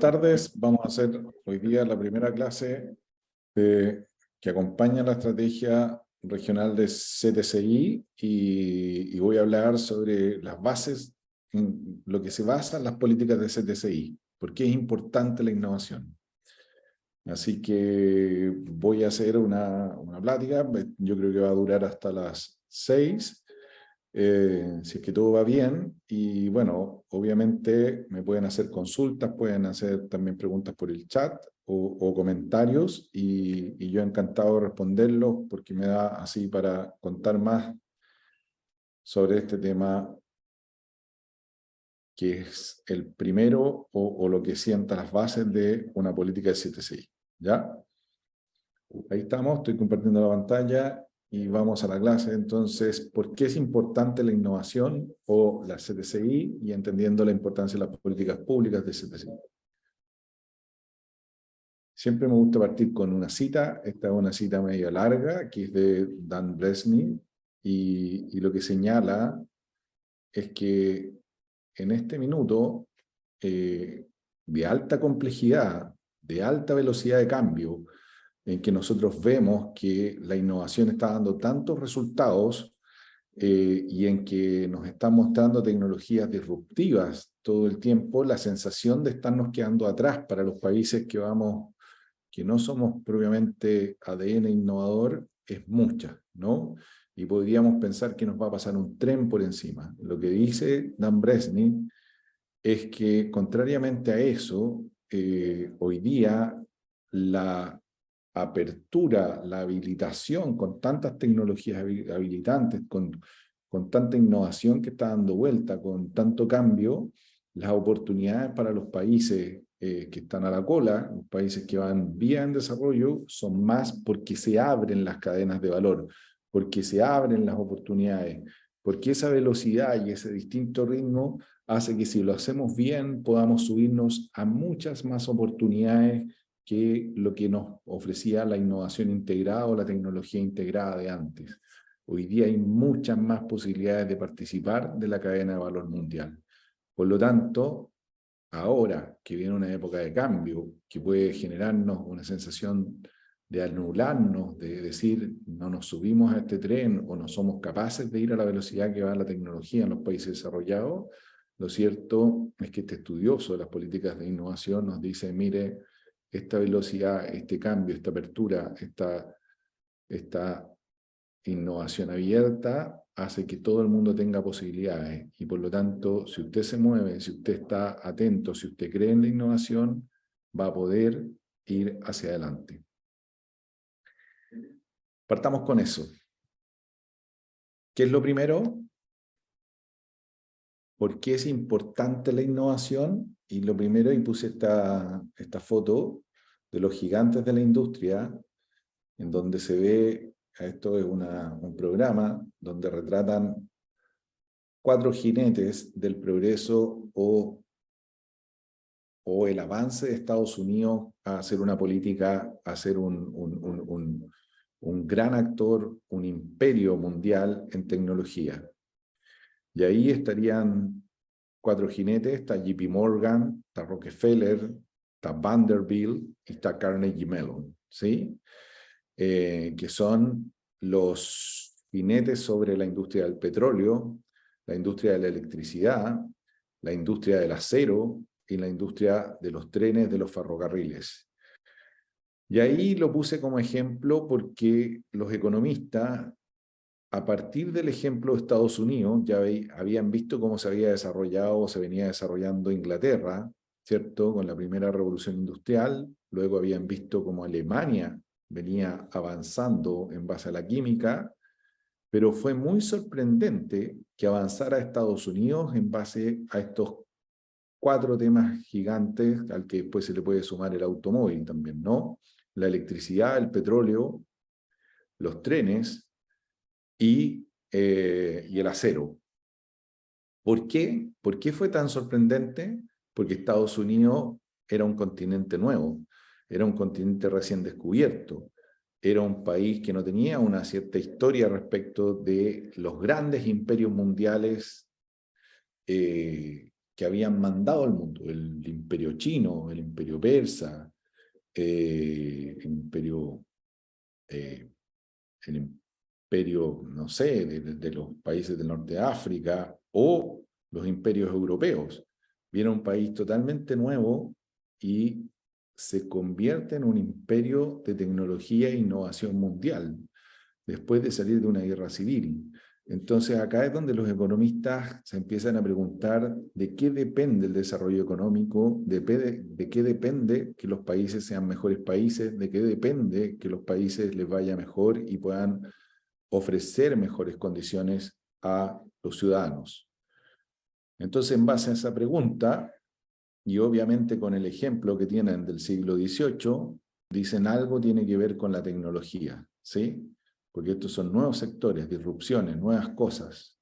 tardes. Vamos a hacer hoy día la primera clase que acompaña la estrategia regional de CTCI y voy a hablar sobre las bases, en lo que se basa en las políticas de CTCI, por qué es importante la innovación. Así que voy a hacer una plática, yo creo que va a durar hasta las 6. Si es que todo va bien, y bueno, obviamente me pueden hacer consultas, pueden hacer también preguntas por el chat o comentarios, y yo encantado de responderlos porque me da así para contar más sobre este tema que es el primero o lo que sienta las bases de una política de CTCI. ¿Ya? Ahí estamos, estoy compartiendo la pantalla. Y vamos a la clase. Entonces, ¿por qué es importante la innovación o la CTCI? Y entendiendo la importancia de las políticas públicas de CTCI. Siempre me gusta partir con una cita. Esta es una cita medio larga, que es de Dan Bresnik, y lo que señala es que en este minuto de alta complejidad, de alta velocidad de cambio, en que nosotros vemos que la innovación está dando tantos resultados y en que nos están mostrando tecnologías disruptivas todo el tiempo, la sensación de estarnos quedando atrás para los países que no somos propiamente ADN innovador es mucha, ¿no? Y podríamos pensar que nos va a pasar un tren por encima. Lo que dice Dan Bresnik es que, contrariamente a eso, hoy día la apertura, la habilitación con tantas tecnologías habilitantes, con tanta innovación que está dando vuelta, con tanto cambio, las oportunidades para los países que están a la cola, los países que van vía en desarrollo, son más porque se abren las cadenas de valor, porque se abren las oportunidades, porque esa velocidad y ese distinto ritmo hace que, si lo hacemos bien, podamos subirnos a muchas más oportunidades que lo que nos ofrecía la innovación integrada o la tecnología integrada de antes. Hoy día hay muchas más posibilidades de participar de la cadena de valor mundial. Por lo tanto, ahora que viene una época de cambio que puede generarnos una sensación de anularnos, de decir no nos subimos a este tren o no somos capaces de ir a la velocidad que va la tecnología en los países desarrollados, lo cierto es que este estudioso de las políticas de innovación nos dice, mire, esta velocidad, este cambio, esta apertura, esta innovación abierta hace que todo el mundo tenga posibilidades, y por lo tanto, si usted se mueve, si usted está atento, si usted cree en la innovación, va a poder ir hacia adelante. Partamos con eso. ¿Qué es lo primero? ¿Por qué es importante la innovación? Y lo primero, y puse esta foto de los gigantes de la industria, en donde se ve, esto es un programa donde retratan 4 jinetes del progreso o el avance de Estados Unidos a hacer una política, a ser un gran actor, un imperio mundial en tecnología. Y ahí estarían 4 jinetes, está JP Morgan, está Rockefeller, está Vanderbilt y está Carnegie Mellon, ¿sí? Que son los jinetes sobre la industria del petróleo, la industria de la electricidad, la industria del acero y la industria de los trenes, de los ferrocarriles. Y ahí lo puse como ejemplo porque los economistas, a partir del ejemplo de Estados Unidos, ya habían visto cómo se había desarrollado o se venía desarrollando Inglaterra, ¿cierto? Con la primera revolución industrial. Luego habían visto cómo Alemania venía avanzando en base a la química, pero fue muy sorprendente que avanzara Estados Unidos en base a estos 4 temas gigantes, al que después se le puede sumar el automóvil también, ¿no? La electricidad, el petróleo, los trenes y el acero. ¿Por qué? ¿Por qué fue tan sorprendente? Porque Estados Unidos era un continente nuevo, era un continente recién descubierto, era un país que no tenía una cierta historia respecto de los grandes imperios mundiales que habían mandado al mundo, el imperio chino, el imperio persa, el imperio, no sé, de los países del norte de África, o los imperios europeos. Viene un país totalmente nuevo y se convierte en un imperio de tecnología e innovación mundial, después de salir de una guerra civil. Entonces acá es donde los economistas se empiezan a preguntar de qué depende el desarrollo económico, de qué depende que los países sean mejores países, de qué depende que los países les vaya mejor y puedan ofrecer mejores condiciones a los ciudadanos. Entonces, en base a esa pregunta, y obviamente con el ejemplo que tienen del siglo XVIII, dicen algo tiene que ver con la tecnología, ¿sí? Porque estos son nuevos sectores, disrupciones, nuevas cosas.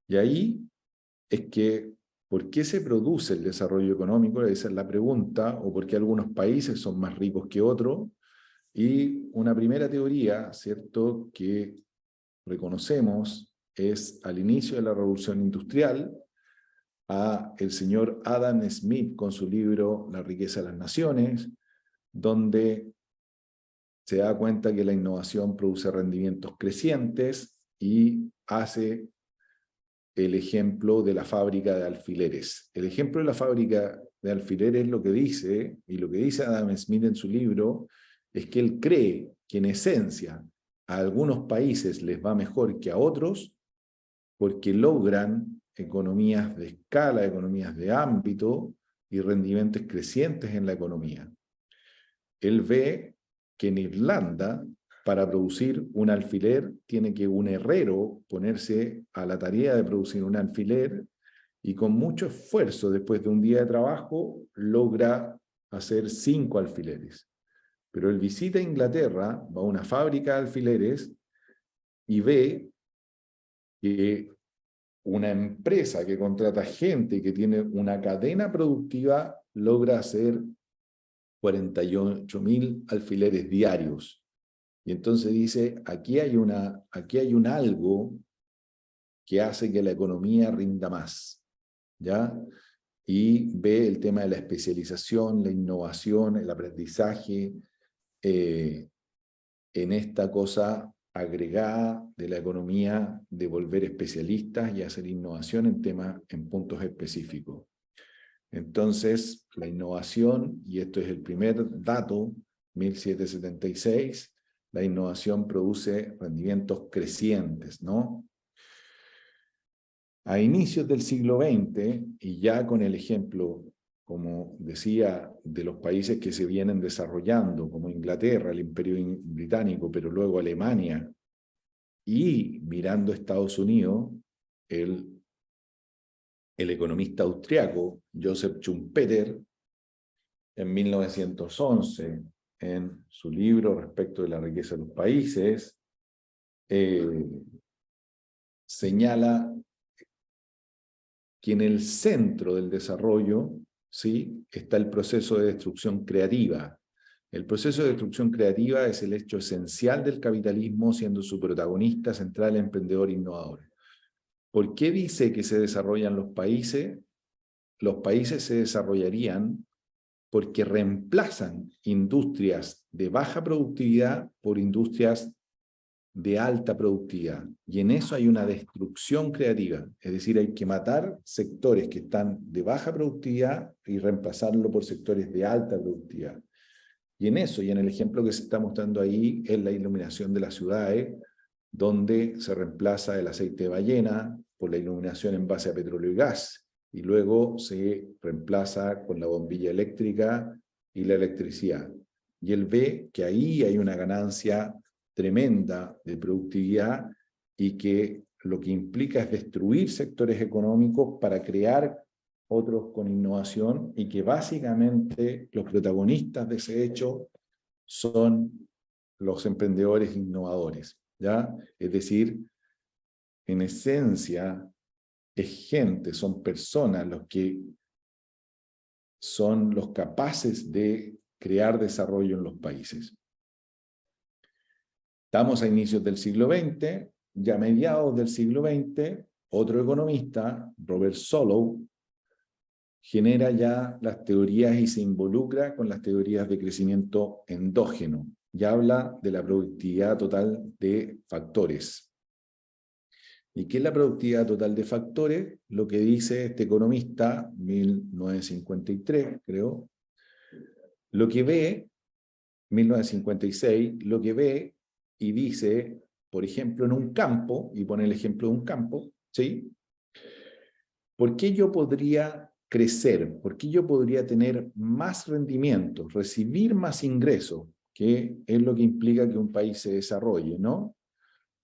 Y ahí es que, ¿por qué se produce el desarrollo económico? Esa es la pregunta, o por qué algunos países son más ricos que otros. Y una primera teoría, ¿cierto?, que reconocemos es al inicio de la Revolución Industrial, a el señor Adam Smith con su libro La riqueza de las naciones, donde se da cuenta que la innovación produce rendimientos crecientes y hace el ejemplo de la fábrica de alfileres. El ejemplo de la fábrica de alfileres lo que dice, y lo que dice Adam Smith en su libro, es que él cree que en esencia a algunos países les va mejor que a otros porque logran economías de escala, economías de ámbito y rendimientos crecientes en la economía. Él ve que en Irlanda, para producir un alfiler, tiene que un herrero ponerse a la tarea de producir un alfiler y con mucho esfuerzo, después de un día de trabajo, logra hacer 5 alfileres. Pero él visita Inglaterra, va a una fábrica de alfileres y ve que una empresa que contrata gente y que tiene una cadena productiva logra hacer 48.000 alfileres diarios. Y entonces dice, aquí hay un algo que hace que la economía rinda más, ¿ya? Y ve el tema de la especialización, la innovación, el aprendizaje, en esta cosa agregada de la economía de volver especialistas y hacer innovación en temas, en puntos específicos. Entonces, la innovación, y esto es el primer dato, 1776, la innovación produce rendimientos crecientes, ¿no? A inicios del siglo XX, y ya con el ejemplo, como decía, de los países que se vienen desarrollando, como Inglaterra, el Imperio Británico, pero luego Alemania, y mirando Estados Unidos, el economista austriaco Joseph Schumpeter, en 1911, en su libro respecto de la riqueza de los países, señala que en el centro del desarrollo, ¿sí?, está el proceso de destrucción creativa. El proceso de destrucción creativa es el hecho esencial del capitalismo, siendo su protagonista central el emprendedor innovador. ¿Por qué dice que se desarrollan los países? Los países se desarrollarían porque reemplazan industrias de baja productividad por industrias de alta productividad. Y en eso hay una destrucción creativa. Es decir, hay que matar sectores que están de baja productividad y reemplazarlo por sectores de alta productividad. Y en eso, y en el ejemplo que se está mostrando ahí, es la iluminación de las ciudades, donde se reemplaza el aceite de ballena por la iluminación en base a petróleo y gas, y luego se reemplaza con la bombilla eléctrica y la electricidad. Y él ve que ahí hay una ganancia tremenda de productividad y que lo que implica es destruir sectores económicos para crear otros con innovación, y que básicamente los protagonistas de ese hecho son los emprendedores innovadores, ¿ya? Es decir, en esencia, es gente, son personas los que son los capaces de crear desarrollo en los países. Estamos a inicios del siglo XX, ya a mediados del siglo XX, otro economista, Robert Solow, genera ya las teorías y se involucra con las teorías de crecimiento endógeno y habla de la productividad total de factores. ¿Y qué es la productividad total de factores? Lo que dice este economista, 1953, creo, lo que ve, 1956, lo que ve y dice, por ejemplo, en un campo, y pone el ejemplo de un campo, ¿sí? ¿Por qué yo podría crecer? ¿Por qué yo podría tener más rendimiento, recibir más ingresos? Que es lo que implica que un país se desarrolle, ¿no?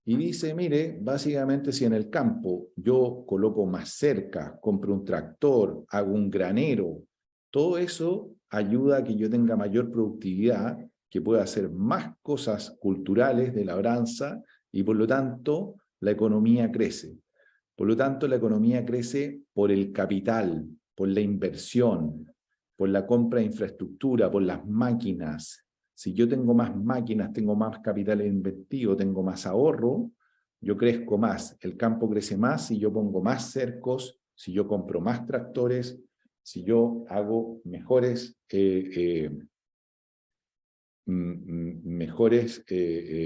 Y dice, mire, básicamente si en el campo yo coloco más cerca, compro un tractor, hago un granero, todo eso ayuda a que yo tenga mayor productividad, que pueda hacer más cosas culturales de labranza y por lo tanto la economía crece. Por lo tanto, la economía crece por el capital, por la inversión, por la compra de infraestructura, por las máquinas. Si yo tengo más máquinas, tengo más capital invertido, tengo más ahorro, yo crezco más. El campo crece más si yo pongo más cercos, si yo compro más tractores, si yo hago mejores,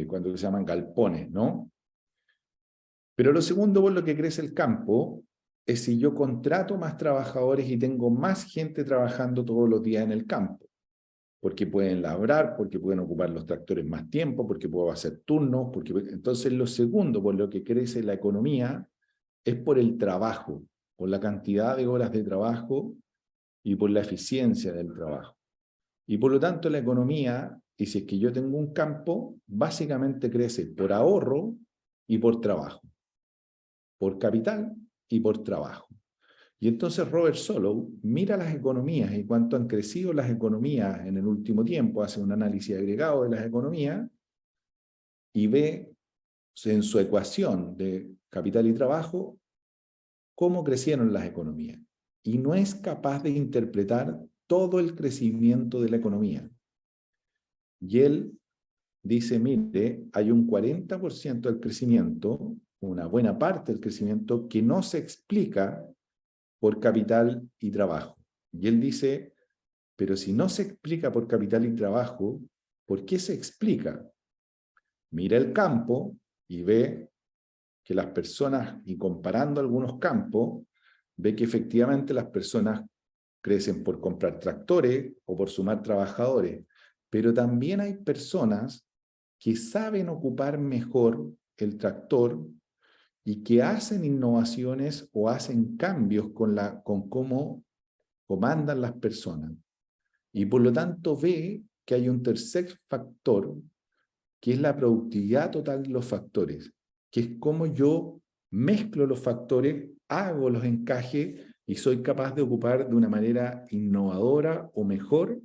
cuando se llaman galpones, ¿no? Pero lo segundo por lo que crece el campo es si yo contrato más trabajadores y tengo más gente trabajando todos los días en el campo. Porque pueden labrar, porque pueden ocupar los tractores más tiempo, porque puedo hacer turnos. Entonces lo segundo por lo que crece la economía es por el trabajo, por la cantidad de horas de trabajo y por la eficiencia del trabajo. Y por lo tanto la economía, y si es que yo tengo un campo, básicamente crece por ahorro y por trabajo. Por capital y por trabajo. Y entonces Robert Solow mira las economías y cuánto han crecido las economías en el último tiempo, hace un análisis agregado de las economías y ve en su ecuación de capital y trabajo cómo crecieron las economías. Y no es capaz de interpretar todo el crecimiento de la economía. Y él dice, mire, hay un 40% del crecimiento, una buena parte del crecimiento que no se explica por capital y trabajo. Y él dice, pero si no se explica por capital y trabajo, ¿por qué se explica? Mira el campo y ve que las personas, y comparando algunos campos, ve que efectivamente las personas crecen por comprar tractores o por sumar trabajadores, pero también hay personas que saben ocupar mejor el tractor y que hacen innovaciones o hacen cambios con cómo comandan las personas. Y por lo tanto ve que hay un tercer factor, que es la productividad total de los factores, que es cómo yo mezclo los factores, hago los encajes y soy capaz de ocupar de una manera innovadora o mejor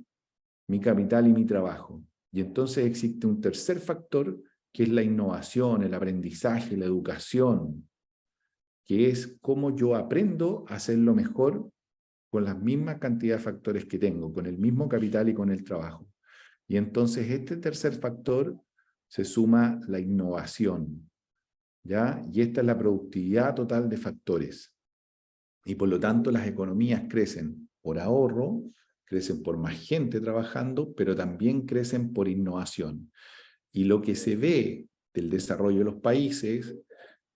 mi capital y mi trabajo. Y entonces existe un tercer factor, que es la innovación, el aprendizaje, la educación, que es cómo yo aprendo a hacerlo mejor con la misma cantidad de factores que tengo, con el mismo capital y con el trabajo. Y entonces este tercer factor se suma la innovación, ¿ya? Y esta es la productividad total de factores. Y por lo tanto las economías crecen por ahorro, crecen por más gente trabajando, pero también crecen por innovación. Y lo que se ve del desarrollo de los países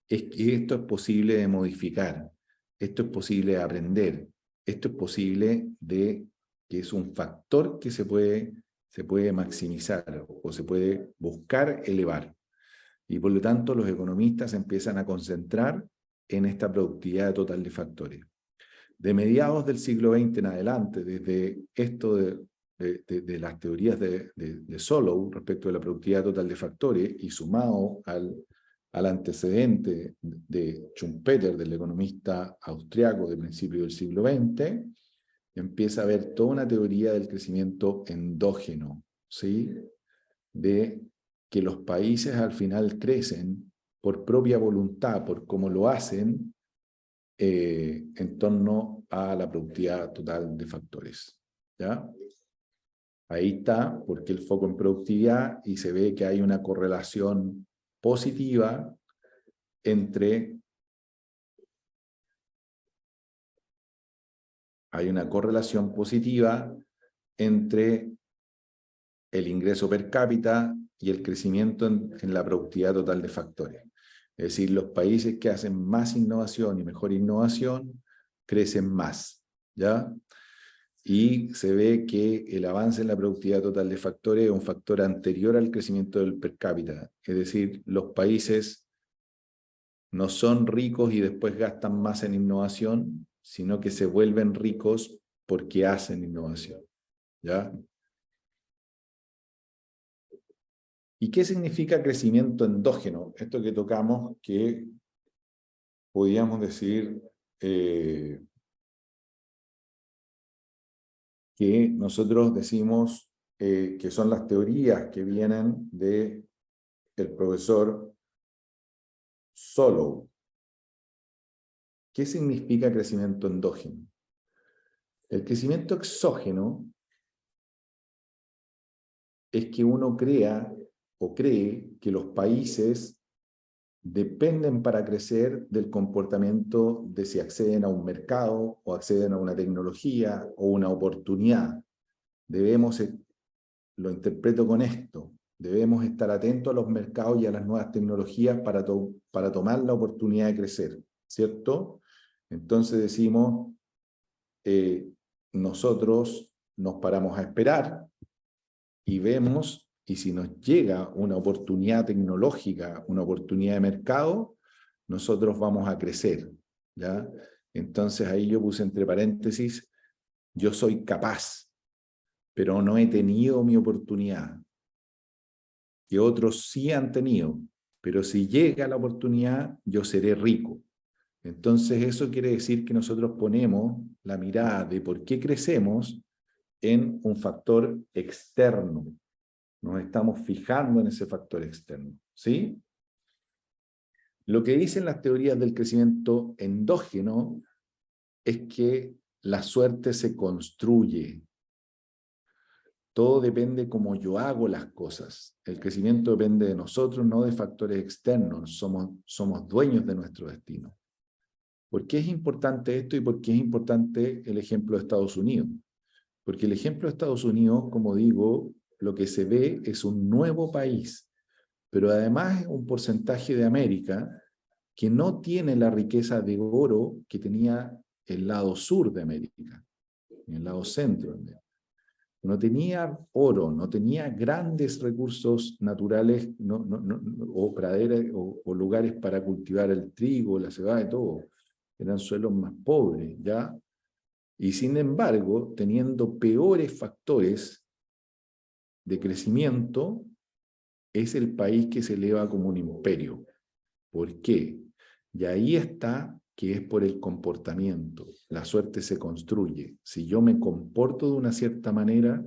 es que esto es posible de modificar, esto es posible de aprender, esto es posible de que es un factor que se puede maximizar o se puede buscar elevar. Y por lo tanto los economistas empiezan a concentrar en esta productividad total de factores. De mediados del siglo XX en adelante, desde esto de las teorías de Solow respecto de la productividad total de factores y sumado al antecedente de Schumpeter, del economista austriaco de principios del siglo XX, empieza a haber toda una teoría del crecimiento endógeno, ¿sí? De que los países al final crecen por propia voluntad, por cómo lo hacen, en torno a la productividad total de factores, ¿ya? Ahí está, porque el foco en productividad y se ve que hay una correlación positiva entre Hay una correlación positiva entre el ingreso per cápita y el crecimiento en la productividad total de factores. Es decir, los países que hacen más innovación y mejor innovación crecen más, ¿ya? Y se ve que el avance en la productividad total de factores es un factor anterior al crecimiento del per cápita. Es decir, los países no son ricos y después gastan más en innovación, sino que se vuelven ricos porque hacen innovación, ¿ya? ¿Y qué significa crecimiento endógeno? Esto que tocamos, que podríamos decir que nosotros decimos que son las teorías que vienen del profesor Solow. ¿Qué significa crecimiento endógeno? El crecimiento exógeno es que uno crea o cree que los países dependen para crecer del comportamiento de si acceden a un mercado o acceden a una tecnología o una oportunidad. Debemos, lo interpreto con esto, debemos estar atentos a los mercados y a las nuevas tecnologías para tomar la oportunidad de crecer, ¿cierto? Entonces decimos, nosotros nos paramos a esperar y vemos, y si nos llega una oportunidad tecnológica, una oportunidad de mercado, nosotros vamos a crecer, ¿ya? Entonces ahí yo puse entre paréntesis, yo soy capaz, pero no he tenido mi oportunidad, que otros sí han tenido, pero si llega la oportunidad, yo seré rico. Entonces eso quiere decir que nosotros ponemos la mirada de por qué crecemos en un factor externo. Nos estamos fijando en ese factor externo, ¿sí? Lo que dicen las teorías del crecimiento endógeno es que la suerte se construye. Todo depende cómo yo hago las cosas. El crecimiento depende de nosotros, no de factores externos. Somos dueños de nuestro destino. ¿Por qué es importante esto y por qué es importante el ejemplo de Estados Unidos? Porque el ejemplo de Estados Unidos, como digo, lo que se ve es un nuevo país, pero además es un porcentaje de América que no tiene la riqueza de oro que tenía el lado sur de América, el lado centro de América. No tenía oro, no tenía grandes recursos naturales o praderas o lugares para cultivar el trigo, la cebada y todo. Eran suelos más pobres, ¿ya? Y sin embargo, teniendo peores factores de crecimiento, es el país que se eleva como un imperio. ¿Por qué? Y ahí está que es por el comportamiento. La suerte se construye. Si yo me comporto de una cierta manera,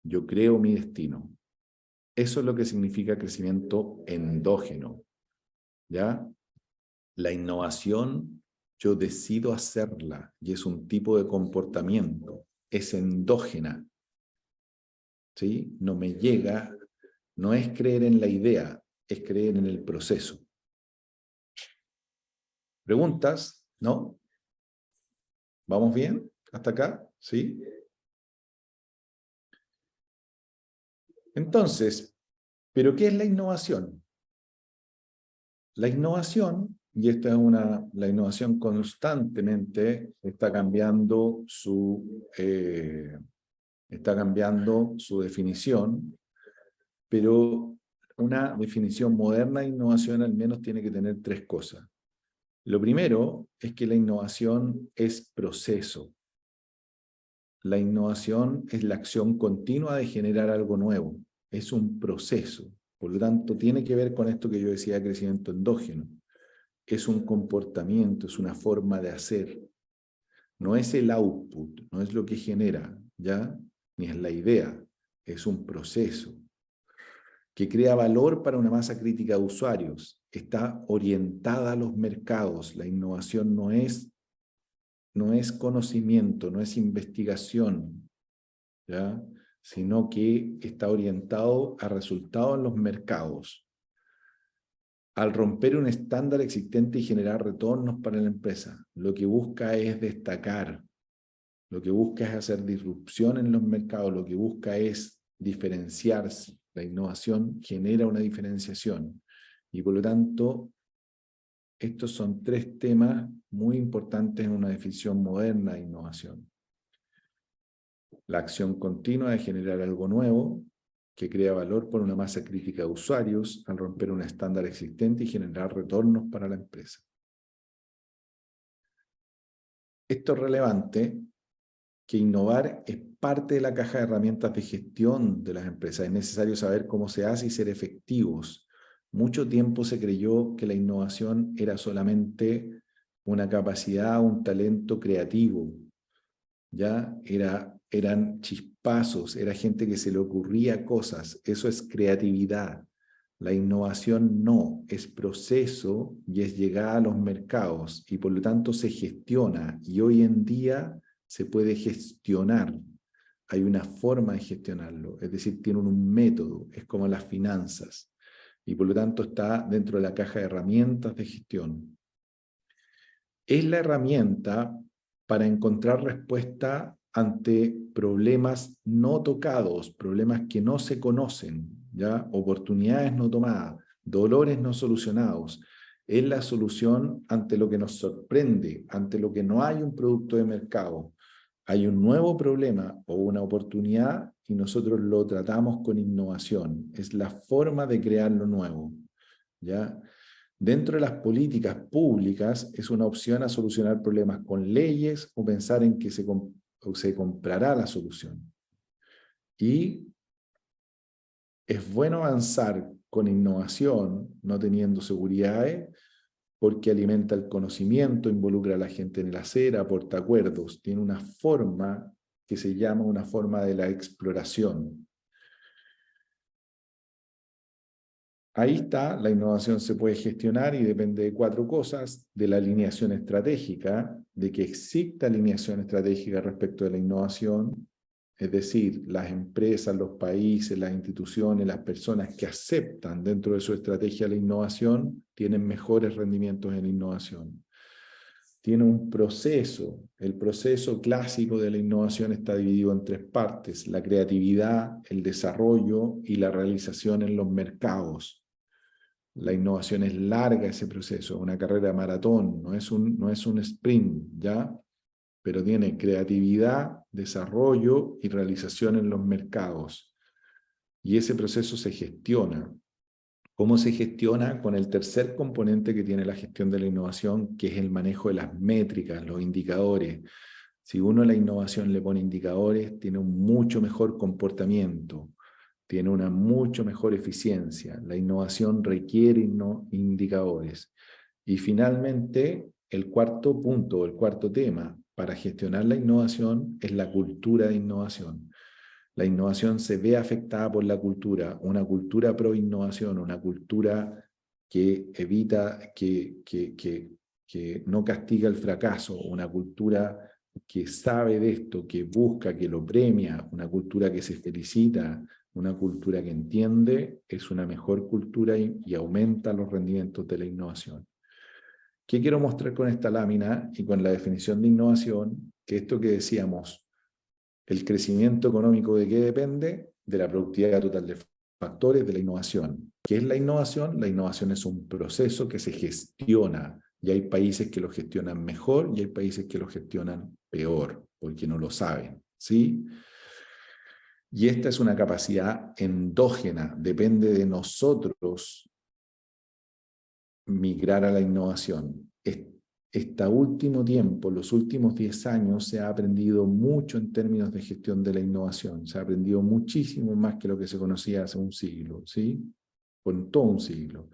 yo creo mi destino. Eso es lo que significa crecimiento endógeno, ¿ya? La innovación, yo decido hacerla y es un tipo de comportamiento. Es endógena, ¿sí? No me llega, no es creer en la idea, es creer en el proceso. ¿Preguntas? ¿No? ¿Vamos bien? ¿Hasta acá? ¿Sí? Entonces, ¿pero qué es la innovación? La innovación, y esta es la innovación constantemente está cambiando su definición, pero una definición moderna de innovación al menos tiene que tener tres cosas. Lo primero es que la innovación es proceso. La innovación es la acción continua de generar algo nuevo. Es un proceso. Por lo tanto, tiene que ver con esto que yo decía de crecimiento endógeno. Es un comportamiento, es una forma de hacer. No es el output, no es lo que genera, ¿ya? Ni es la idea. Es un proceso que crea valor para una masa crítica de usuarios. Está orientada a los mercados. La innovación no es conocimiento, no es investigación, ¿ya? Sino que está orientado a resultados en los mercados. Al romper un estándar existente y generar retornos para la empresa, lo que busca es destacar, lo que busca es hacer disrupción en los mercados, lo que busca es diferenciarse. La innovación genera una diferenciación. Y por lo tanto, estos son tres temas muy importantes en una definición moderna de innovación. La acción continua de generar algo nuevo, que crea valor por una masa crítica de usuarios al romper un estándar existente y generar retornos para la empresa. Esto es relevante, que innovar es parte de la caja de herramientas de gestión de las empresas. Es necesario saber cómo se hace y ser efectivos. Mucho tiempo se creyó que la innovación era solamente una capacidad, un talento creativo. Ya eran chispazos, era gente que se le ocurría cosas. Eso es creatividad. La innovación no, es proceso y es llegada a los mercados y por lo tanto se gestiona y hoy en día se puede gestionar. Hay una forma de gestionarlo, es decir, tienen un método, es como las finanzas y por lo tanto está dentro de la caja de herramientas de gestión. Es la herramienta para encontrar respuesta ante problemas no tocados, problemas que no se conocen, ¿ya? Oportunidades no tomadas, dolores no solucionados. Es la solución ante lo que nos sorprende, ante lo que no hay un producto de mercado. Hay un nuevo problema o una oportunidad y nosotros lo tratamos con innovación. Es la forma de crear lo nuevo, ¿ya? Dentro de las políticas públicas es una opción a solucionar problemas con leyes o pensar en que se comprará la solución. Y es bueno avanzar con innovación, no teniendo seguridades, porque alimenta el conocimiento, involucra a la gente en el hacer, aporta acuerdos, tiene una forma que se llama una forma de la exploración. Ahí está, la innovación se puede gestionar y depende de cuatro cosas: de la alineación estratégica, de que exista alineación estratégica respecto de la innovación, es decir, las empresas, los países, las instituciones, las personas que aceptan dentro de su estrategia la innovación, tienen mejores rendimientos en innovación. Tiene un proceso, el proceso clásico de la innovación está dividido en tres partes: la creatividad, el desarrollo y la realización en los mercados. La innovación es larga, ese proceso, una carrera maratón, no es un sprint, ¿ya? Pero tiene creatividad, desarrollo y realización en los mercados. Y ese proceso se gestiona. ¿Cómo se gestiona? Con el tercer componente que tiene la gestión de la innovación, que es el manejo de las métricas, los indicadores. Si uno a la innovación le pone indicadores, tiene un mucho mejor comportamiento, tiene una mucho mejor eficiencia. La innovación requiere indicadores. Y finalmente, el cuarto punto, el cuarto tema para gestionar la innovación es la cultura de innovación. La innovación se ve afectada por la cultura, una cultura pro innovación, una cultura que evita, que no castiga el fracaso, una cultura que sabe de esto, que busca, que lo premia, una cultura que se felicita, una cultura que entiende, es una mejor cultura y aumenta los rendimientos de la innovación. ¿Qué quiero mostrar con esta lámina y con la definición de innovación? Que esto que decíamos, el crecimiento económico, ¿de qué depende? De la productividad total de factores de la innovación. ¿Qué es la innovación? La innovación es un proceso que se gestiona y hay países que lo gestionan mejor y hay países que lo gestionan peor porque no lo saben, ¿sí? Y esta es una capacidad endógena, depende de nosotros migrar a la innovación. Este último tiempo, los últimos 10 años, se ha aprendido mucho en términos de gestión de la innovación. Se ha aprendido muchísimo más que lo que se conocía hace un siglo, ¿sí? Con todo un siglo.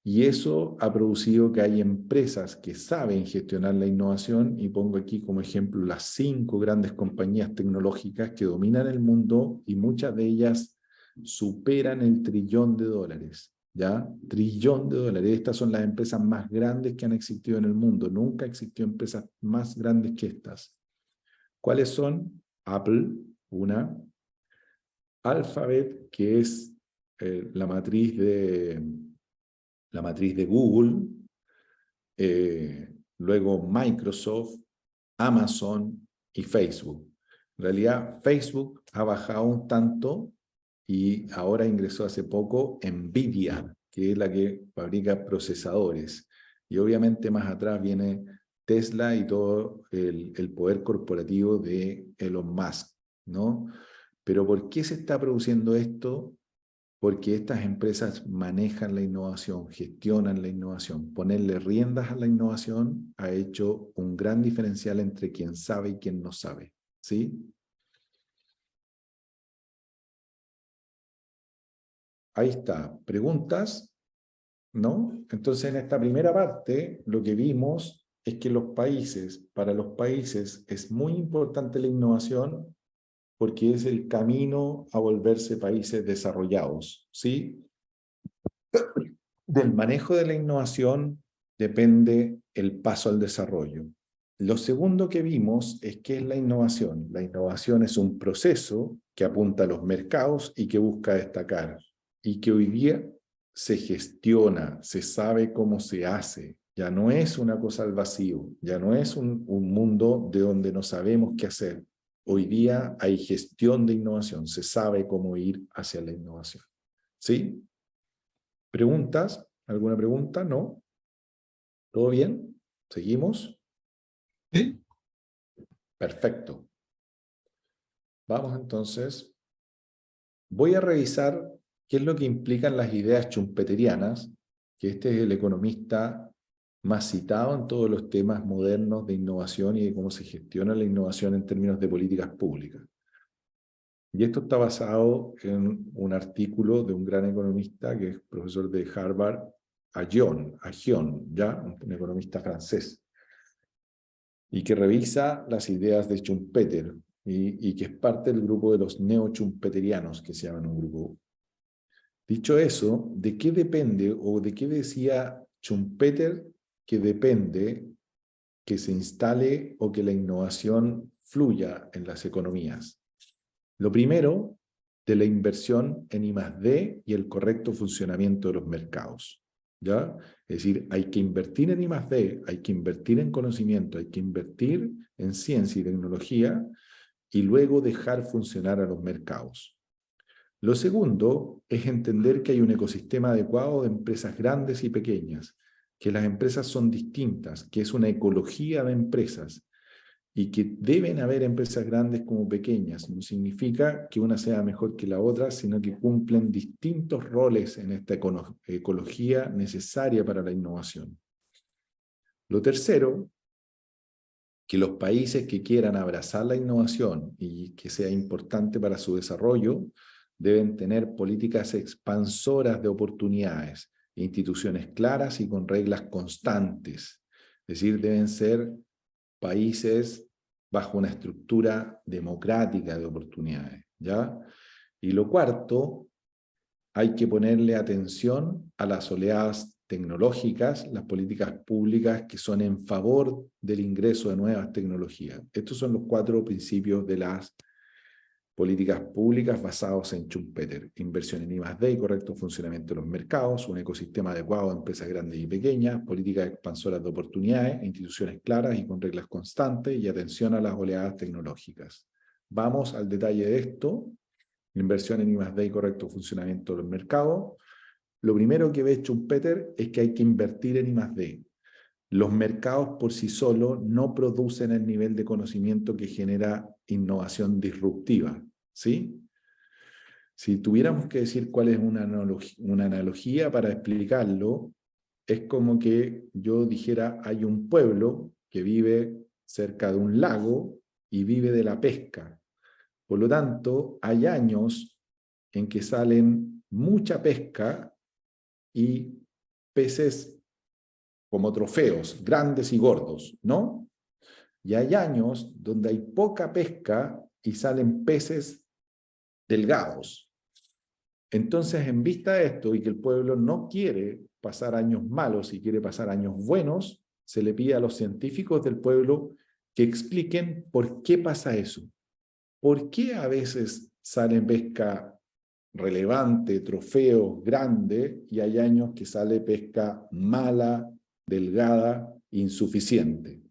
Y eso ha producido que hay empresas que saben gestionar la innovación, y pongo aquí como ejemplo las 5 grandes compañías tecnológicas que dominan el mundo y muchas de ellas superan el $1 trillón, ¿ya? $1 trillón. Estas son las empresas más grandes que han existido en el mundo. Nunca existió empresas más grandes que estas. ¿Cuáles son? Apple, una. Alphabet, que es la matriz de Google, luego Microsoft, Amazon, y Facebook. En realidad, Facebook ha bajado un tanto y ahora ingresó hace poco Nvidia, que es la que fabrica procesadores. Y obviamente más atrás viene Tesla y todo el poder corporativo de Elon Musk, ¿no? Pero ¿por qué se está produciendo esto? Porque estas empresas manejan la innovación, gestionan la innovación. Ponerle riendas a la innovación ha hecho un gran diferencial entre quien sabe y quien no sabe, ¿sí? Ahí está. ¿Preguntas? ¿No? Entonces, en esta primera parte, lo que vimos es que para los países es muy importante la innovación porque es el camino a volverse países desarrollados, ¿sí? Del manejo de la innovación depende el paso al desarrollo. Lo segundo que vimos es qué es la innovación. La innovación es un proceso que apunta a los mercados y que busca destacar, y que hoy día se gestiona, se sabe cómo se hace. Ya no es una cosa al vacío, ya no es un mundo de donde no sabemos qué hacer. Hoy día hay gestión de innovación, se sabe cómo ir hacia la innovación. ¿Sí? ¿Preguntas? ¿Alguna pregunta? ¿No? ¿Todo bien? ¿Seguimos? Sí. Perfecto. Vamos entonces. Voy a revisar qué es lo que implican las ideas schumpeterianas, que este es el economista más citado en todos los temas modernos de innovación y de cómo se gestiona la innovación en términos de políticas públicas. Y esto está basado en un artículo de un gran economista que es profesor de Harvard, Aghion, ya, un economista francés, y que revisa las ideas de Schumpeter y que es parte del grupo de los neo-schumpeterianos, que se llaman un grupo. Dicho eso, ¿de qué depende o de qué decía Schumpeter que depende que se instale o que la innovación fluya en las economías? Lo primero, de la inversión en I+D y el correcto funcionamiento de los mercados, ¿ya? Es decir, hay que invertir en I+D, hay que invertir en conocimiento, hay que invertir en ciencia y tecnología y luego dejar funcionar a los mercados. Lo segundo es entender que hay un ecosistema adecuado de empresas grandes y pequeñas, que las empresas son distintas, que es una ecología de empresas, y que deben haber empresas grandes como pequeñas. No significa que una sea mejor que la otra, sino que cumplen distintos roles en esta ecología necesaria para la innovación. Lo tercero, que los países que quieran abrazar la innovación y que sea importante para su desarrollo, deben tener políticas expansoras de oportunidades, instituciones claras y con reglas constantes. Es decir, deben ser países bajo una estructura democrática de oportunidades, ¿ya? Y lo cuarto, hay que ponerle atención a las oleadas tecnológicas, las políticas públicas que son en favor del ingreso de nuevas tecnologías. Estos son los 4 principios de las políticas públicas basados en Schumpeter: inversión en I+D y correcto funcionamiento de los mercados, un ecosistema adecuado de empresas grandes y pequeñas, políticas expansoras de oportunidades, instituciones claras y con reglas constantes y atención a las oleadas tecnológicas. Vamos al detalle de esto. Inversión en I+D y correcto funcionamiento de los mercados. Lo primero que ve Schumpeter es que hay que invertir en I+D. Los mercados por sí solos no producen el nivel de conocimiento que genera innovación disruptiva, ¿sí? Si tuviéramos que decir cuál es una analogía para explicarlo, es como que yo dijera, hay un pueblo que vive cerca de un lago y vive de la pesca. Por lo tanto, hay años en que salen mucha pesca y peces como trofeos, grandes y gordos, ¿no? Y hay años donde hay poca pesca y salen peces delgados. Entonces, en vista de esto y que el pueblo no quiere pasar años malos y quiere pasar años buenos, se le pide a los científicos del pueblo que expliquen por qué pasa eso. ¿Por qué a veces sale pesca relevante, trofeo, grande, y hay años que sale pesca mala, delgada, insuficiente?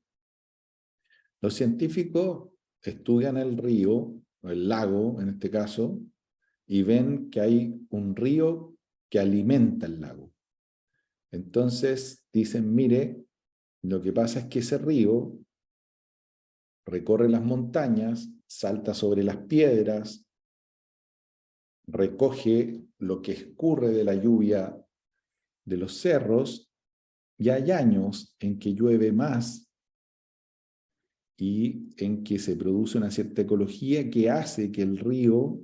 Los científicos estudian el río, o el lago en este caso, y ven que hay un río que alimenta el lago. Entonces dicen, mire, lo que pasa es que ese río recorre las montañas, salta sobre las piedras, recoge lo que escurre de la lluvia de los cerros, y hay años en que llueve más y en que se produce una cierta ecología que hace que el río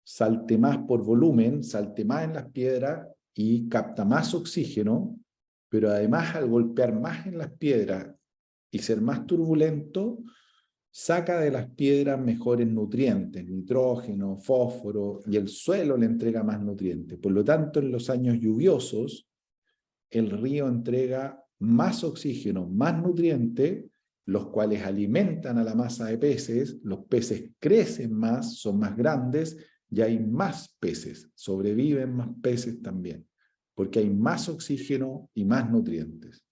salte más por volumen, salte más en las piedras y capta más oxígeno, pero además al golpear más en las piedras y ser más turbulento, saca de las piedras mejores nutrientes, nitrógeno, fósforo, y el suelo le entrega más nutrientes. Por lo tanto, en los años lluviosos, el río entrega más oxígeno, más nutrientes, los cuales alimentan a la masa de peces, los peces crecen más, son más grandes, y hay más peces, sobreviven más peces también, porque hay más oxígeno y más nutrientes.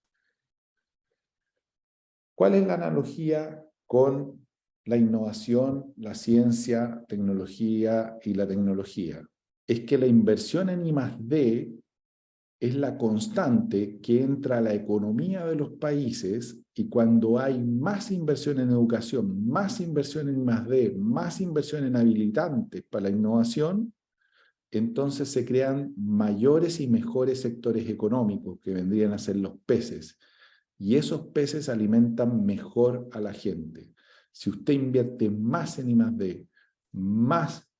¿Cuál es la analogía con la innovación, la ciencia, tecnología y la tecnología? Es que la inversión en I+D es la constante que entra a la economía de los países, y cuando hay más inversión en educación, más inversión en I+D, más inversión en habilitantes para la innovación, entonces se crean mayores y mejores sectores económicos que vendrían a ser los peces. Y esos peces alimentan mejor a la gente. Si usted invierte más en I+D, más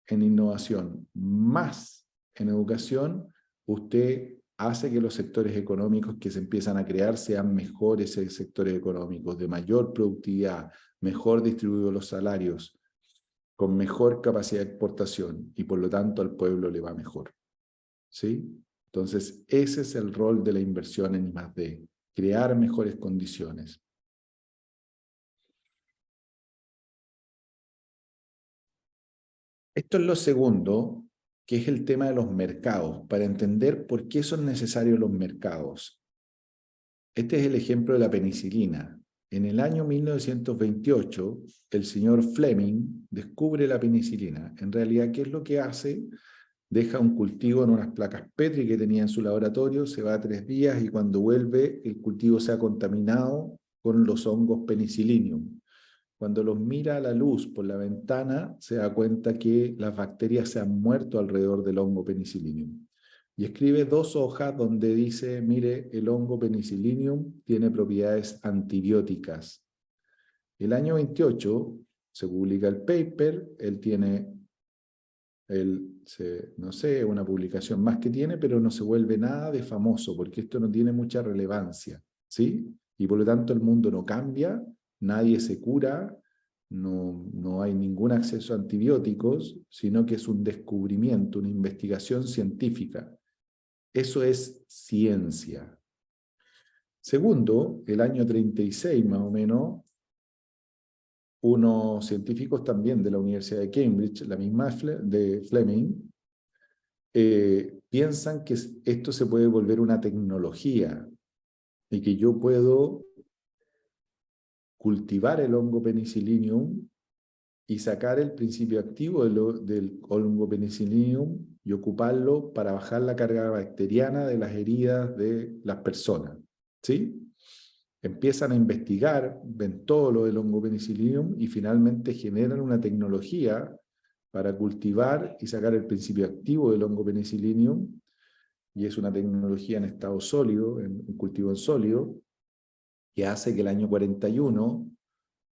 en innovación, más en educación, usted hace que los sectores económicos que se empiezan a crear sean mejores sectores económicos, de mayor productividad, mejor distribuidos los salarios, con mejor capacidad de exportación, y por lo tanto al pueblo le va mejor. ¿Sí? Entonces, ese es el rol de la inversión en I+D, crear mejores condiciones. Esto es lo segundo, que es el tema de los mercados, para entender por qué son necesarios los mercados. Este es el ejemplo de la penicilina. En el año 1928, el señor Fleming descubre la penicilina. En realidad, ¿qué es lo que hace? Deja un cultivo en unas placas Petri que tenía en su laboratorio, se va 3 días y cuando vuelve, el cultivo se ha contaminado con los hongos Penicillium. Cuando los mira a la luz por la ventana, se da cuenta que las bacterias se han muerto alrededor del hongo Penicillium. Y escribe 2 hojas donde dice, mire, el hongo Penicillium tiene propiedades antibióticas. El año 28 se publica el paper, él tiene, no sé, una publicación más que tiene, pero no se vuelve nada de famoso, porque esto no tiene mucha relevancia, ¿sí? Y por lo tanto el mundo no cambia, nadie se cura, no hay ningún acceso a antibióticos, sino que es un descubrimiento, una investigación científica. Eso es ciencia. Segundo, el año 36 más o menos, unos científicos también de la Universidad de Cambridge, la misma de Fleming, piensan que esto se puede volver una tecnología y que yo puedo cultivar el hongo Penicillium y sacar el principio activo del hongo Penicillium y ocuparlo para bajar la carga bacteriana de las heridas de las personas. ¿Sí? Empiezan a investigar, ven todo lo del hongo Penicillium y finalmente generan una tecnología para cultivar y sacar el principio activo del hongo Penicillium, y es una tecnología en estado sólido, en cultivo en sólido, que hace que el año 41,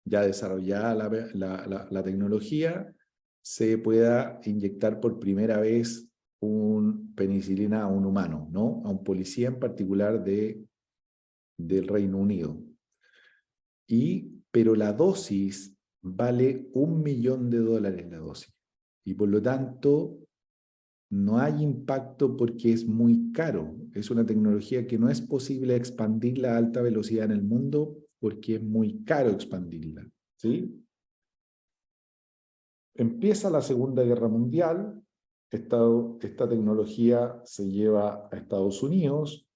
ya desarrollada la tecnología, se pueda inyectar por primera vez penicilina a un humano, ¿no? A un policía en particular del Reino Unido. Pero la dosis vale $1.000.000 la dosis. Y por lo tanto, no hay impacto porque es muy caro. Es una tecnología que no es posible expandirla a alta velocidad en el mundo porque es muy caro expandirla. ¿Sí? Empieza la Segunda Guerra Mundial. Esta tecnología se lleva a Estados Unidos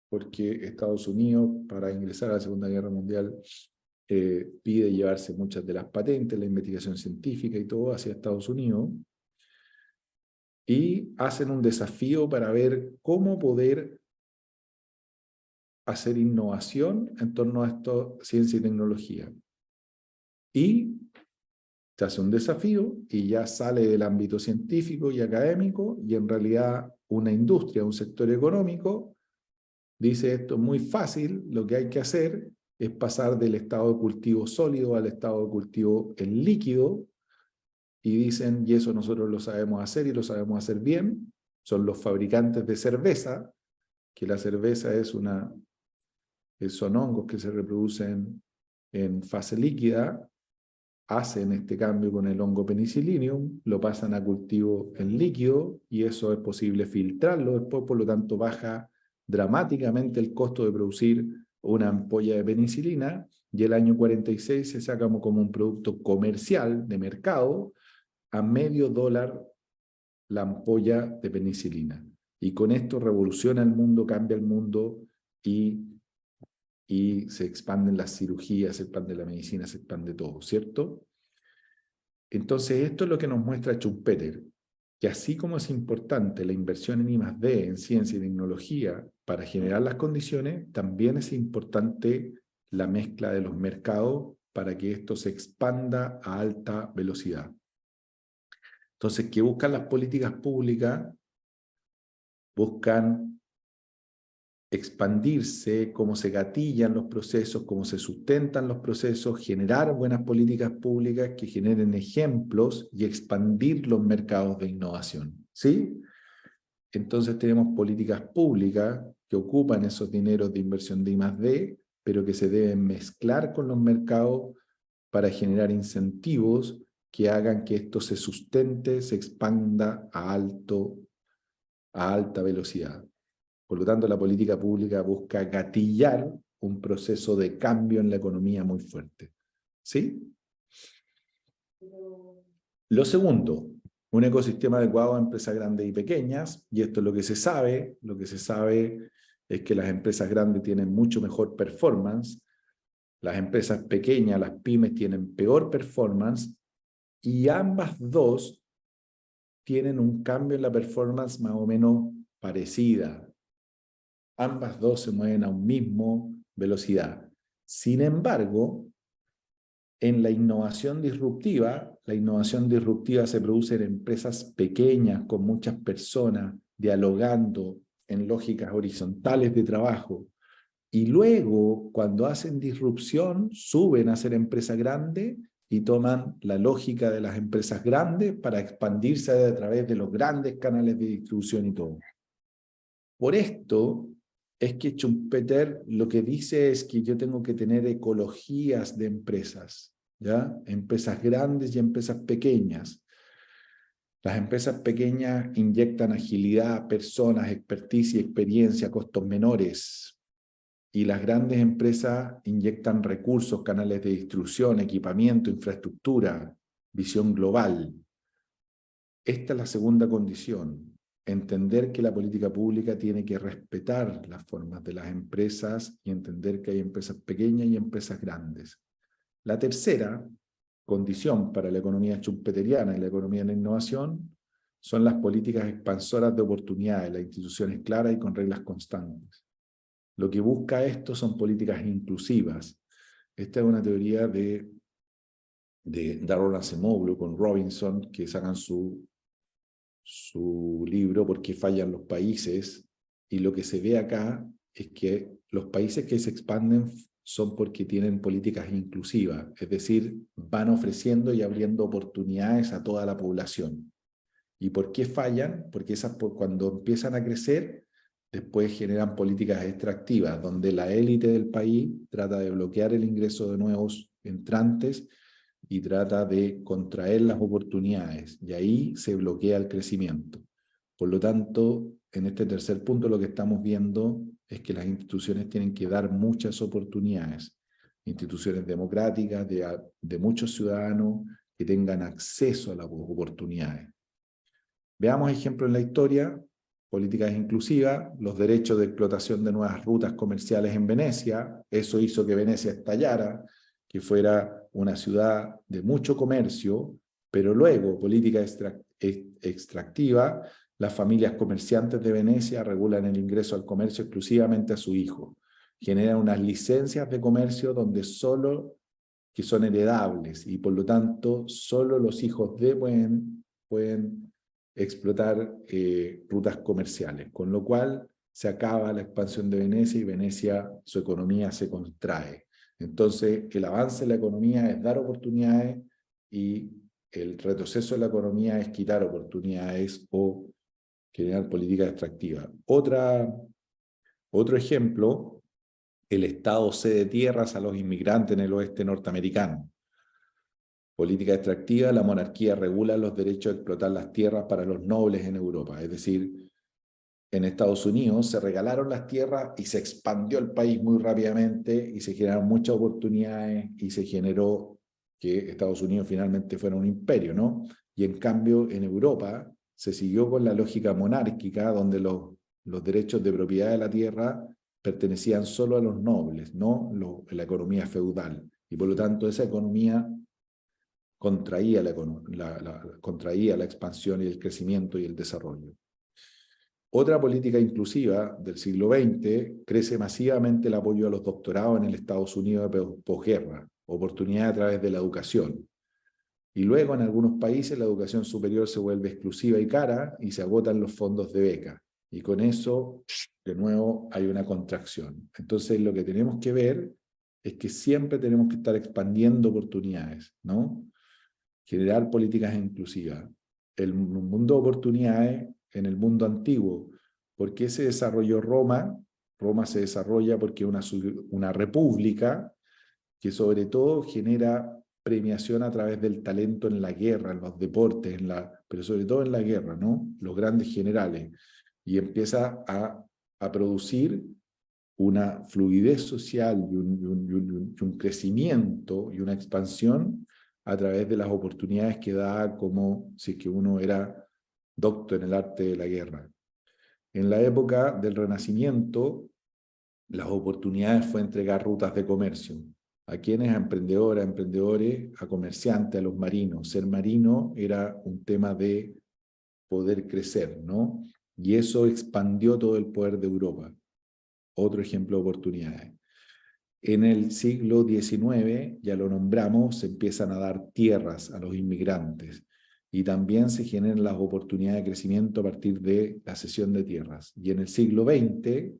porque Estados Unidos, para ingresar a la Segunda Guerra Mundial, pide llevarse muchas de las patentes, la investigación científica y todo hacia Estados Unidos, y hacen un desafío para ver cómo poder hacer innovación en torno a esto, ciencia y tecnología. Y se hace un desafío y ya sale del ámbito científico y académico, y en realidad una industria, un sector económico, dice esto es muy fácil, lo que hay que hacer es pasar del estado de cultivo sólido al estado de cultivo en líquido, y dicen, y eso nosotros lo sabemos hacer y lo sabemos hacer bien, son los fabricantes de cerveza, que la cerveza son hongos que se reproducen en fase líquida, hacen este cambio con el hongo Penicillium, lo pasan a cultivo en líquido, y eso es posible filtrarlo después, por lo tanto baja dramáticamente el costo de producir una ampolla de penicilina, y el año 46 se saca como un producto comercial de mercado a $0.50 la ampolla de penicilina. Y con esto revoluciona el mundo, cambia el mundo, y se expanden las cirugías, se expande la medicina, se expande todo, ¿cierto? Entonces, esto es lo que nos muestra Schumpeter, que así como es importante la inversión en I+D, en ciencia y tecnología, para generar las condiciones, también es importante la mezcla de los mercados para que esto se expanda a alta velocidad. Entonces, ¿qué buscan las políticas públicas? Buscan expandirse, cómo se gatillan los procesos, cómo se sustentan los procesos, generar buenas políticas públicas que generen ejemplos y expandir los mercados de innovación. ¿Sí? Entonces tenemos políticas públicas que ocupan esos dineros de inversión de I+D, pero que se deben mezclar con los mercados para generar incentivos que hagan que esto se sustente, se expanda a alta velocidad. Por lo tanto, la política pública busca gatillar un proceso de cambio en la economía muy fuerte. ¿Sí? Lo segundo, un ecosistema adecuado a empresas grandes y pequeñas, y esto es lo que se sabe. Lo que se sabe es que las empresas grandes tienen mucho mejor performance, las empresas pequeñas, las pymes, tienen peor performance, y ambas dos tienen un cambio en la performance más o menos parecida. Ambas dos se mueven a un mismo velocidad. Sin embargo, en la innovación disruptiva se produce en empresas pequeñas, con muchas personas, dialogando en lógicas horizontales de trabajo. Y luego, cuando hacen disrupción, suben a ser empresa grande y toman la lógica de las empresas grandes para expandirse a través de los grandes canales de distribución y todo. Por esto es que Schumpeter lo que dice es que yo tengo que tener ecologías de empresas, ¿ya? Empresas grandes y empresas pequeñas. Las empresas pequeñas inyectan agilidad, personas, expertise y experiencia a costos menores. Y las grandes empresas inyectan recursos, canales de distribución, equipamiento, infraestructura, visión global. Esta es la segunda condición. Entender que la política pública tiene que respetar las formas de las empresas y entender que hay empresas pequeñas y empresas grandes. La tercera condición para la economía schumpeteriana y la economía de la innovación son las políticas expansoras de oportunidades, las instituciones claras y con reglas constantes. Lo que busca esto son políticas inclusivas. Esta es una teoría de Darren Acemoglu con Robinson, que sacan su libro ¿Por qué fallan los países? Y lo que se ve acá es que los países que se expanden son porque tienen políticas inclusivas, es decir, van ofreciendo y abriendo oportunidades a toda la población. ¿Y por qué fallan? Porque cuando empiezan a crecer, después generan políticas extractivas, donde la élite del país trata de bloquear el ingreso de nuevos entrantes y trata de contraer las oportunidades, y ahí se bloquea el crecimiento. Por lo tanto, en este tercer punto lo que estamos viendo es que las instituciones tienen que dar muchas oportunidades, instituciones democráticas de muchos ciudadanos que tengan acceso a las oportunidades. Veamos ejemplos en la historia: políticas inclusivas, los derechos de explotación de nuevas rutas comerciales en Venecia, eso hizo que Venecia estallara, que fuera una ciudad de mucho comercio, pero luego, política extractiva, las familias comerciantes de Venecia regulan el ingreso al comercio exclusivamente a su hijo. Generan unas licencias de comercio donde solo, que son heredables, y por lo tanto solo los hijos de pueden explotar rutas comerciales, con lo cual se acaba la expansión de Venecia y Venecia, su economía se contrae. Entonces, el avance de la economía es dar oportunidades y el retroceso de la economía es quitar oportunidades o generar políticas extractivas. Otro ejemplo, el Estado cede tierras a los inmigrantes en el oeste norteamericano. Política extractiva, la monarquía regula los derechos de explotar las tierras para los nobles en Europa. Es decir, en Estados Unidos se regalaron las tierras y se expandió el país muy rápidamente y se generaron muchas oportunidades y se generó que Estados Unidos finalmente fuera un imperio, ¿no? Y en cambio en Europa se siguió con la lógica monárquica donde los derechos de propiedad de la tierra pertenecían solo a los nobles, no la economía feudal. Y por lo tanto esa economía contraía contraía la expansión y el crecimiento y el desarrollo. Otra política inclusiva del siglo XX, crece masivamente el apoyo a los doctorados en el Estados Unidos de posguerra, oportunidad a través de la educación. Y luego en algunos países la educación superior se vuelve exclusiva y cara y se agotan los fondos de beca. Y con eso, de nuevo, hay una contracción. Entonces lo que tenemos que ver es que siempre tenemos que estar expandiendo oportunidades, ¿no? Generar políticas inclusivas. El mundo de oportunidades en el mundo antiguo. ¿Por qué se desarrolló Roma? Roma se desarrolla porque es una república que sobre todo genera premiación a través del talento en la guerra, en los deportes, pero sobre todo en la guerra, ¿no? Los grandes generales. Y empieza a producir una fluidez social y un crecimiento y una expansión a través de las oportunidades que da como si es que uno era doctor en el arte de la guerra. En la época del Renacimiento, las oportunidades fue entregar rutas de comercio. ¿A quiénes? A emprendedoras, a emprendedores, a comerciantes, a los marinos. Ser marino era un tema de poder crecer, ¿no? Y eso expandió todo el poder de Europa. Otro ejemplo de oportunidades. En el siglo XIX, ya lo nombramos, se empiezan a dar tierras a los inmigrantes y también se generan las oportunidades de crecimiento a partir de la cesión de tierras. Y en el siglo XX,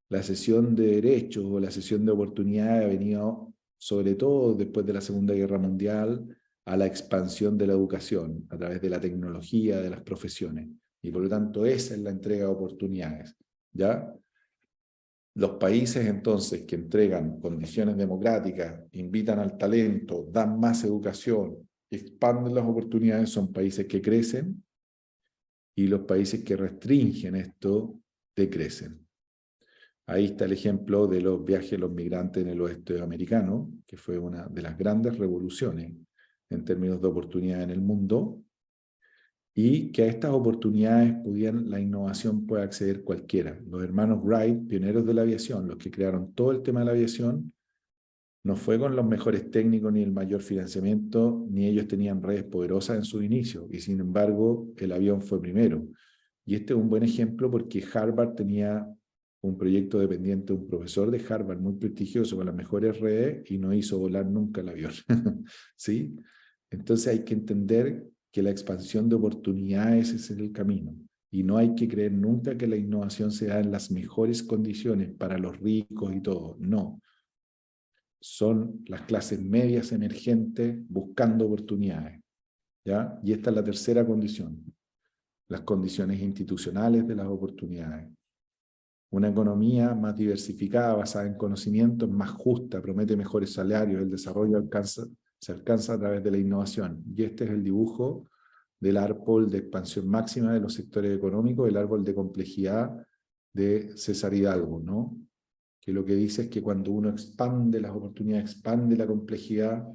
la cesión de derechos o la cesión de oportunidades ha venido, sobre todo después de la Segunda Guerra Mundial, a la expansión de la educación a través de la tecnología, de las profesiones. Y por lo tanto, esa es la entrega de oportunidades, ¿ya? Los países entonces que entregan condiciones democráticas, invitan al talento, dan más educación, expanden las oportunidades, son países que crecen, y los países que restringen esto decrecen. Ahí está el ejemplo de los viajes de los migrantes en el oeste americano, que fue una de las grandes revoluciones en términos de oportunidad en el mundo, y que a estas oportunidades la innovación puede acceder cualquiera. Los hermanos Wright, pioneros de la aviación, los que crearon todo el tema de la aviación, no fue con los mejores técnicos ni el mayor financiamiento, ni ellos tenían redes poderosas en su inicio, y sin embargo el avión fue primero. Y este es un buen ejemplo porque Harvard tenía un proyecto dependiente de un profesor de Harvard muy prestigioso con las mejores redes y no hizo volar nunca el avión. ¿Sí? Entonces hay que entender que la expansión de oportunidades es el camino. Y no hay que creer nunca que la innovación se da en las mejores condiciones para los ricos y todo. No. Son las clases medias emergentes buscando oportunidades, ¿ya? Y esta es la tercera condición. Las condiciones institucionales de las oportunidades. Una economía más diversificada, basada en conocimiento, es más justa, promete mejores salarios, el desarrollo se alcanza a través de la innovación. Y este es el dibujo del árbol de expansión máxima de los sectores económicos, el árbol de complejidad de César Hidalgo, ¿no? Que lo que dice es que cuando uno expande las oportunidades, expande la complejidad,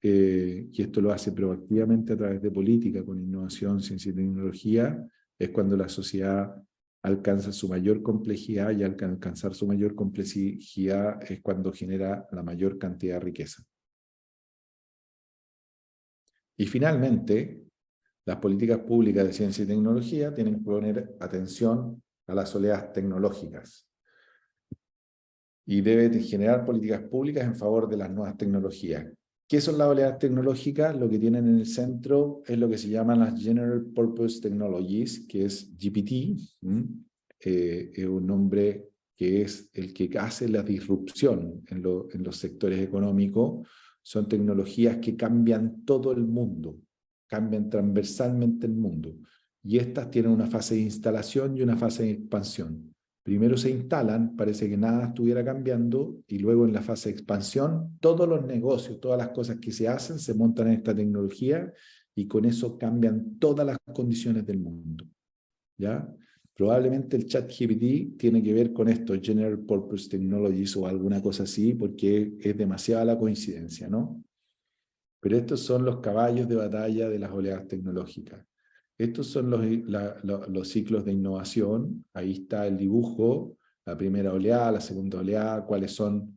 y esto lo hace proactivamente a través de política, con innovación, ciencia y tecnología, es cuando la sociedad alcanza su mayor complejidad, y al alcanzar su mayor complejidad es cuando genera la mayor cantidad de riqueza. Y finalmente, las políticas públicas de ciencia y tecnología tienen que poner atención a las oleadas tecnológicas y debe generar políticas públicas en favor de las nuevas tecnologías. ¿Qué son las oleadas tecnológicas? Lo que tienen en el centro es lo que se llaman las General Purpose Technologies, que es GPT. Es un nombre que es el que hace la disrupción en los sectores económicos. Son tecnologías que cambian todo el mundo, cambian transversalmente el mundo. Y estas tienen una fase de instalación y una fase de expansión. Primero se instalan, parece que nada estuviera cambiando, y luego en la fase de expansión, todos los negocios, todas las cosas que se hacen, se montan en esta tecnología, y con eso cambian todas las condiciones del mundo. ¿Ya? Probablemente el ChatGPT tiene que ver con esto, General Purpose Technologies o alguna cosa así, porque es demasiada la coincidencia, ¿no? Pero estos son los caballos de batalla de las oleadas tecnológicas. Estos son los ciclos de innovación. Ahí está el dibujo, la primera oleada, la segunda oleada, cuáles son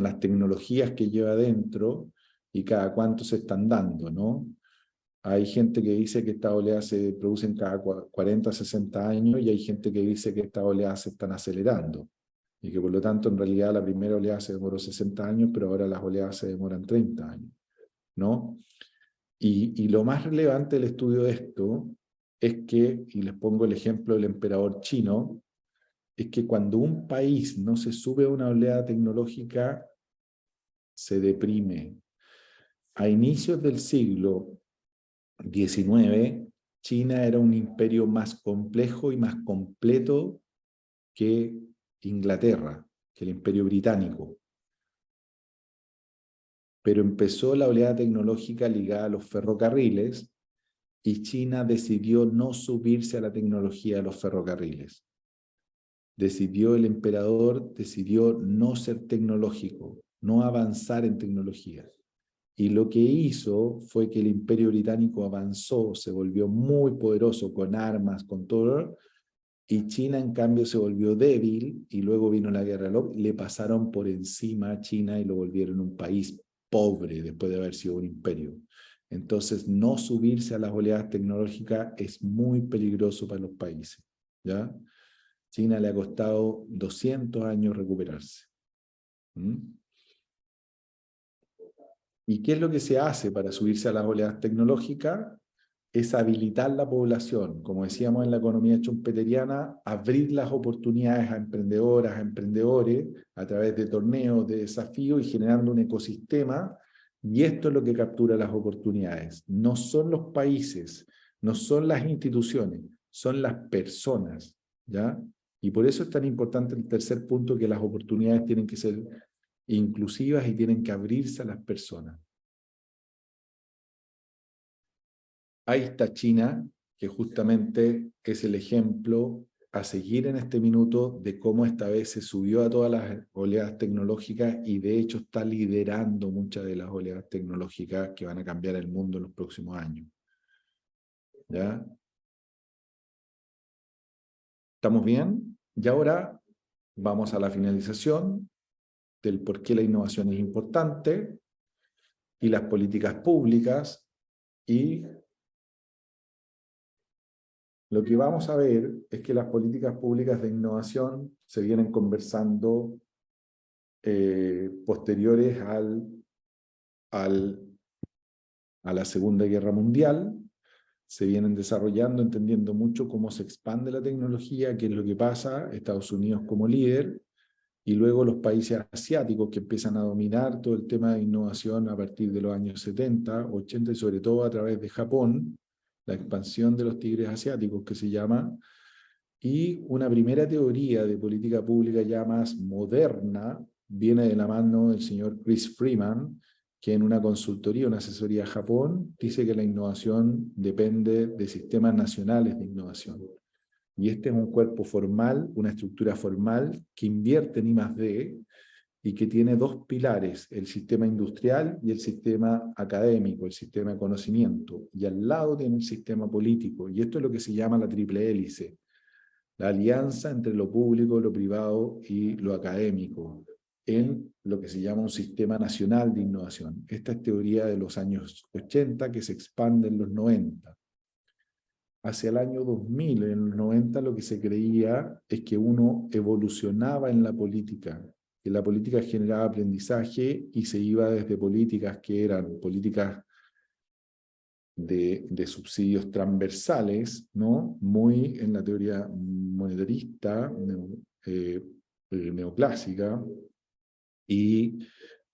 las tecnologías que lleva adentro y cada cuánto se están dando, ¿no? Hay gente que dice que estas oleadas se producen cada 40, 60 años, y hay gente que dice que estas oleadas se están acelerando y que por lo tanto en realidad la primera oleada se demoró 60 años, pero ahora las oleadas se demoran 30 años, ¿no? Y lo más relevante del estudio de esto es que, y les pongo el ejemplo del emperador chino, es que cuando un país no se sube a una oleada tecnológica, se deprime. A inicios del siglo XIX, China era un imperio más complejo y más completo que Inglaterra, que el imperio británico. Pero empezó la oleada tecnológica ligada a los ferrocarriles, y China decidió no subirse a la tecnología de los ferrocarriles. El emperador decidió no ser tecnológico, no avanzar en tecnología. Y lo que hizo fue que el imperio británico avanzó, se volvió muy poderoso con armas, con todo, y China en cambio se volvió débil, y luego vino la guerra, le pasaron por encima a China y lo volvieron un país pobre después de haber sido un imperio. Entonces, no subirse a las oleadas tecnológicas es muy peligroso para los países, ¿ya? China le ha costado 200 años recuperarse. ¿Y qué es lo que se hace para subirse a las oleadas tecnológicas? Es habilitar la población, como decíamos en la economía schumpeteriana, abrir las oportunidades a emprendedoras, a emprendedores, a través de torneos, de desafíos, y generando un ecosistema. Y esto es lo que captura las oportunidades. No son los países, no son las instituciones, son las personas, ¿ya? Y por eso es tan importante el tercer punto, que las oportunidades tienen que ser inclusivas y tienen que abrirse a las personas. Ahí está China, que justamente es el ejemplo a seguir en este minuto de cómo esta vez se subió a todas las oleadas tecnológicas, y de hecho está liderando muchas de las oleadas tecnológicas que van a cambiar el mundo en los próximos años. ¿Ya? ¿Estamos bien? Y ahora vamos a la finalización del por qué la innovación es importante y las políticas públicas. Y lo que vamos a ver es que las políticas públicas de innovación se vienen conversando posteriores a la Segunda Guerra Mundial. Se vienen desarrollando, entendiendo mucho cómo se expande la tecnología, qué es lo que pasa, Estados Unidos como líder, y luego los países asiáticos que empiezan a dominar todo el tema de innovación a partir de los años 70, 80, y sobre todo a través de Japón, la expansión de los tigres asiáticos que se llama. Y una primera teoría de política pública ya más moderna viene de la mano del señor Chris Freeman, que en una consultoría, una asesoría a Japón, dice que la innovación depende de sistemas nacionales de innovación. Y este es un cuerpo formal, una estructura formal que invierte en I+D y que tiene dos pilares, el sistema industrial y el sistema académico, el sistema de conocimiento. Y al lado tiene el sistema político. Y esto es lo que se llama la triple hélice. la alianza entre lo público, lo privado y lo académico, en lo que se llama un sistema nacional de innovación. Esta es teoría de los años 80 que se expande en los 90. Hacia el año 2000, en los 90, lo que se creía es que uno evolucionaba en la política, que la política generaba aprendizaje y se iba desde políticas que eran políticas de subsidios transversales, ¿no? Muy en la teoría monetarista, neoclásica, y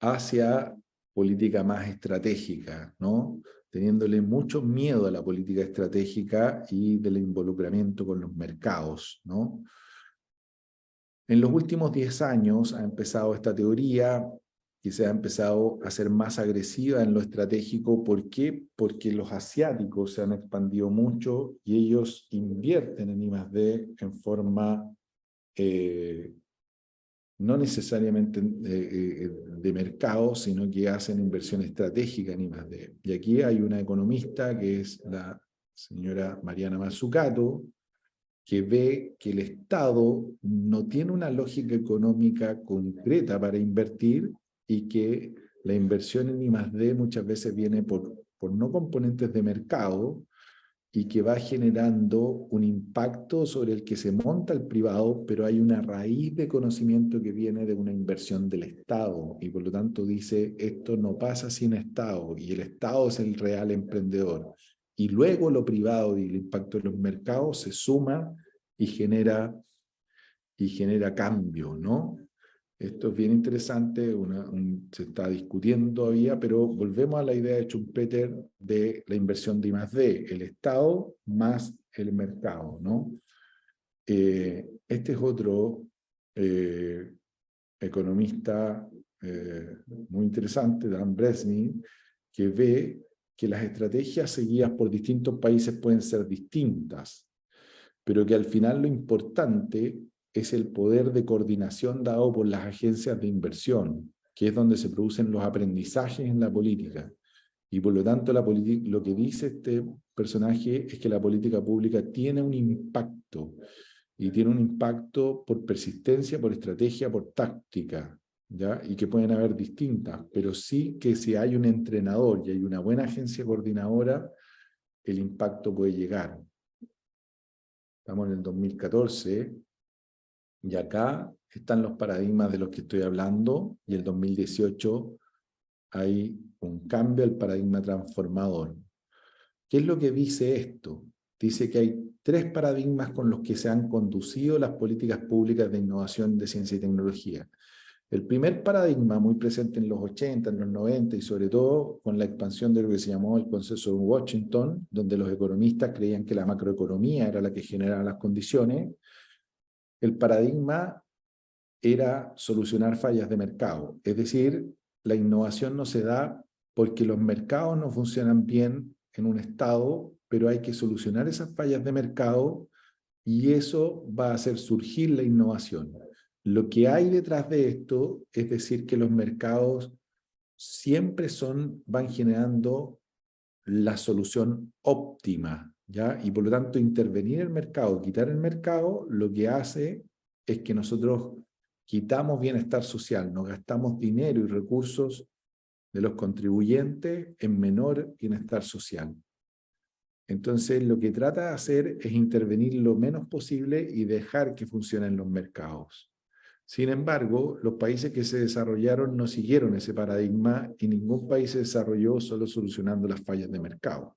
hacia política más estratégica, ¿no? Teniéndole mucho miedo a la política estratégica y del involucramiento con los mercados, ¿no? En los últimos 10 años ha empezado esta teoría que se ha empezado a ser más agresiva en lo estratégico. ¿Por qué? Porque los asiáticos se han expandido mucho y ellos invierten en I+D en forma no necesariamente de mercado, sino que hacen inversión estratégica en I+D. Y aquí hay una economista que es la señora Mariana Mazzucato, que ve que el Estado no tiene una lógica económica concreta para invertir y que la inversión en I+D muchas veces viene por no componentes de mercado y que va generando un impacto sobre el que se monta el privado, pero hay una raíz de conocimiento que viene de una inversión del Estado y por lo tanto dice, esto no pasa sin Estado y el Estado es el real emprendedor. Y luego lo privado y el impacto de los mercados se suma y genera cambio, ¿no? Esto es bien interesante, se está discutiendo todavía, pero volvemos a la idea de Schumpeter de la inversión de I+D, el Estado más el mercado, ¿no? Este es otro economista muy interesante, Dan Bresnik, que ve que las estrategias seguidas por distintos países pueden ser distintas, pero que al final lo importante es el poder de coordinación dado por las agencias de inversión, que es donde se producen los aprendizajes en la política. Y por lo tanto, lo que dice este personaje es que la política pública tiene un impacto, y tiene un impacto por persistencia, por estrategia, por táctica, ¿ya? Y que pueden haber distintas, pero sí que si hay un entrenador y hay una buena agencia coordinadora, el impacto puede llegar. Estamos en el 2014, y acá están los paradigmas de los que estoy hablando, y el 2018 hay un cambio al paradigma transformador. ¿Qué es lo que dice esto? Dice que hay 3 paradigmas con los que se han conducido las políticas públicas de innovación de ciencia y tecnología. El primer paradigma, muy presente en los 80, en los 90 y sobre todo con la expansión de lo que se llamó el consenso de Washington, donde los economistas creían que la macroeconomía era la que generaba las condiciones, el paradigma era solucionar fallas de mercado. Es decir, la innovación no se da porque los mercados no funcionan bien en un estado, pero hay que solucionar esas fallas de mercado y eso va a hacer surgir la innovación. Lo que hay detrás de esto es decir que los mercados siempre van generando la solución óptima, ¿ya? Y por lo tanto intervenir el mercado, quitar el mercado, lo que hace es que nosotros quitamos bienestar social, nos gastamos dinero y recursos de los contribuyentes en menor bienestar social. Entonces, lo que trata de hacer es intervenir lo menos posible y dejar que funcionen los mercados. Sin embargo, los países que se desarrollaron no siguieron ese paradigma y ningún país se desarrolló solo solucionando las fallas de mercado.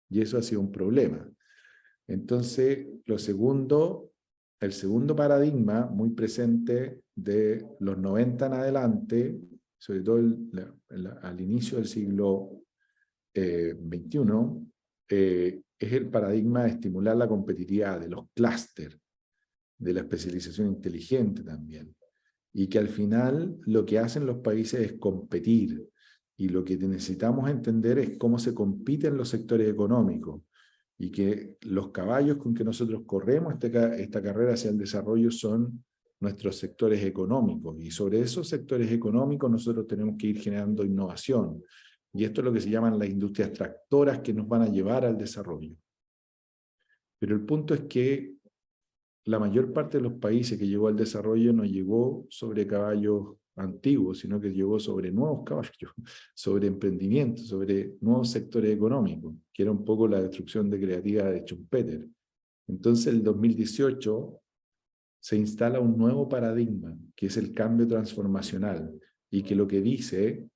Y eso ha sido un problema. Entonces, el segundo paradigma muy presente de los 90 en adelante, sobre todo al inicio del siglo XXI, es el paradigma de estimular la competitividad, de los clústeres, de la especialización inteligente también. Y que al final lo que hacen los países es competir. Y lo que necesitamos entender es cómo se compite en los sectores económicos. Y que los caballos con que nosotros corremos esta carrera hacia el desarrollo son nuestros sectores económicos. Y sobre esos sectores económicos nosotros tenemos que ir generando innovación. Y esto es lo que se llaman las industrias tractoras que nos van a llevar al desarrollo. Pero el punto es que la mayor parte de los países que llegó al desarrollo no llegó sobre caballos antiguos, sino que llegó sobre nuevos caballos, sobre emprendimiento, sobre nuevos sectores económicos, que era un poco la destrucción de creativa de Schumpeter. Entonces, el 2018 se instala un nuevo paradigma, que es el cambio transformacional, y que lo que dice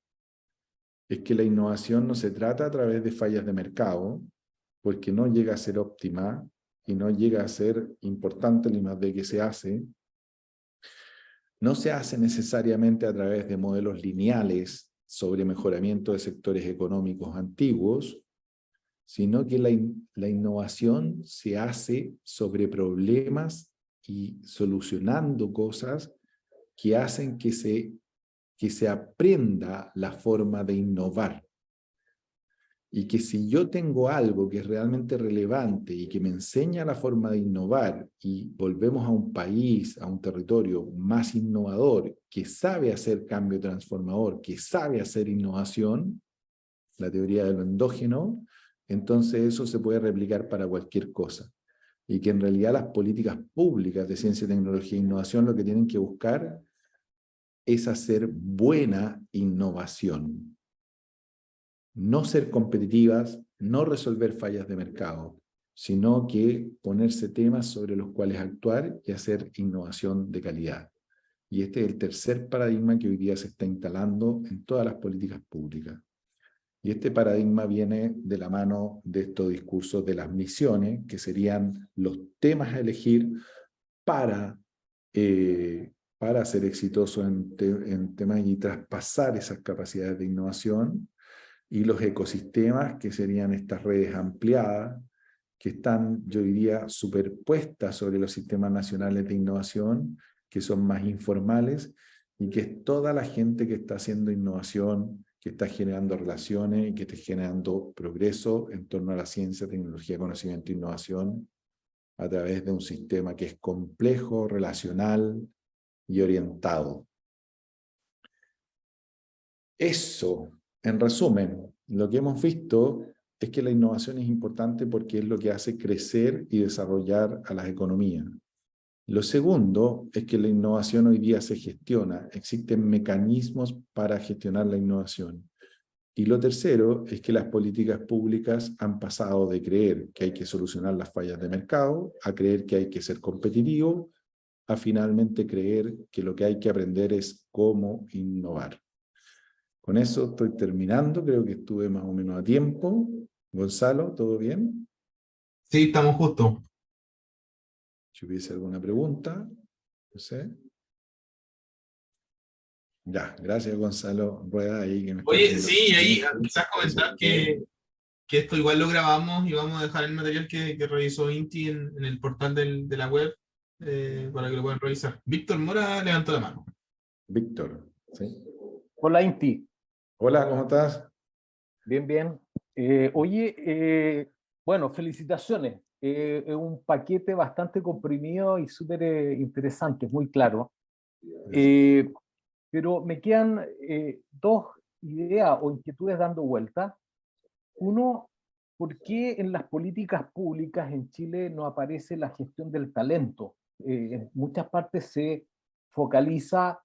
es que la innovación no se trata a través de fallas de mercado, porque no llega a ser óptima y no llega a ser importante el I+D que se hace, no se hace necesariamente a través de modelos lineales sobre mejoramiento de sectores económicos antiguos, sino que la innovación se hace sobre problemas y solucionando cosas que hacen que se aprenda la forma de innovar. Y que si yo tengo algo que es realmente relevante y que me enseña la forma de innovar y volvemos a un país, a un territorio más innovador, que sabe hacer cambio transformador, que sabe hacer innovación, la teoría de lo endógeno, entonces eso se puede replicar para cualquier cosa. Y que en realidad las políticas públicas de ciencia, tecnología e innovación lo que tienen que buscar es hacer buena innovación. No ser competitivas, no resolver fallas de mercado, sino que ponerse temas sobre los cuales actuar y hacer innovación de calidad. Y este es el tercer paradigma que hoy día se está instalando en todas las políticas públicas. Y este paradigma viene de la mano de estos discursos de las misiones, que serían los temas a elegir para, para ser exitosos en temas y traspasar esas capacidades de innovación, y los ecosistemas, que serían estas redes ampliadas, que están, yo diría, superpuestas sobre los sistemas nacionales de innovación, que son más informales, y que es toda la gente que está haciendo innovación, que está generando relaciones y que está generando progreso en torno a la ciencia, tecnología, conocimiento e innovación, a través de un sistema que es complejo, relacional y orientado. Eso, en resumen, lo que hemos visto es que la innovación es importante porque es lo que hace crecer y desarrollar a las economías. Lo segundo es que la innovación hoy día se gestiona, existen mecanismos para gestionar la innovación. Y lo tercero es que las políticas públicas han pasado de creer que hay que solucionar las fallas de mercado, a creer que hay que ser competitivo, a finalmente creer que lo que hay que aprender es cómo innovar. Con eso estoy terminando, creo que estuve más o menos a tiempo. Gonzalo, ¿todo bien? Sí, estamos justo. Si hubiese alguna pregunta, no sé. Ya, gracias Gonzalo Rueda ahí que me está Oye, haciendo sí, y ahí seguimiento. quizás comentar que esto igual lo grabamos y vamos a dejar el material que revisó Inti en el portal de la web para que lo puedan revisar. Víctor Mora levantó la mano. Víctor, ¿sí? Hola Inti, Hola, ¿cómo estás? bien, bien. Oye, bueno, felicitaciones. Es un paquete bastante comprimido y súper interesante, muy claro. Eh, pero me quedan dos ideas o inquietudes dando vuelta. Uno, ¿por qué en las políticas públicas en Chile no aparece la gestión del talento? En muchas partes se focaliza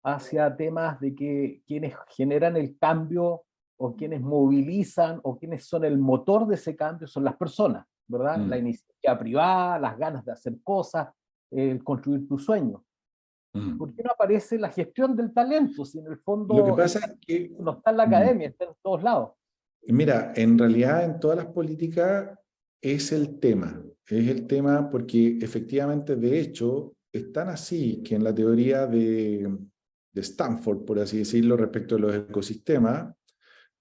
hacia temas de que quienes generan el cambio o quienes movilizan o quienes son el motor de ese cambio son las personas, ¿verdad? La iniciativa privada, las ganas de hacer cosas, el construir tu sueño. ¿Por qué no aparece la gestión del talento? Si en el Lo que fondo pasa es que, no está en la academia, está en todos lados. mira, en realidad en todas las políticas es el tema porque efectivamente, de hecho, es tan así que en la teoría de Stanford, por así decirlo, respecto a los ecosistemas,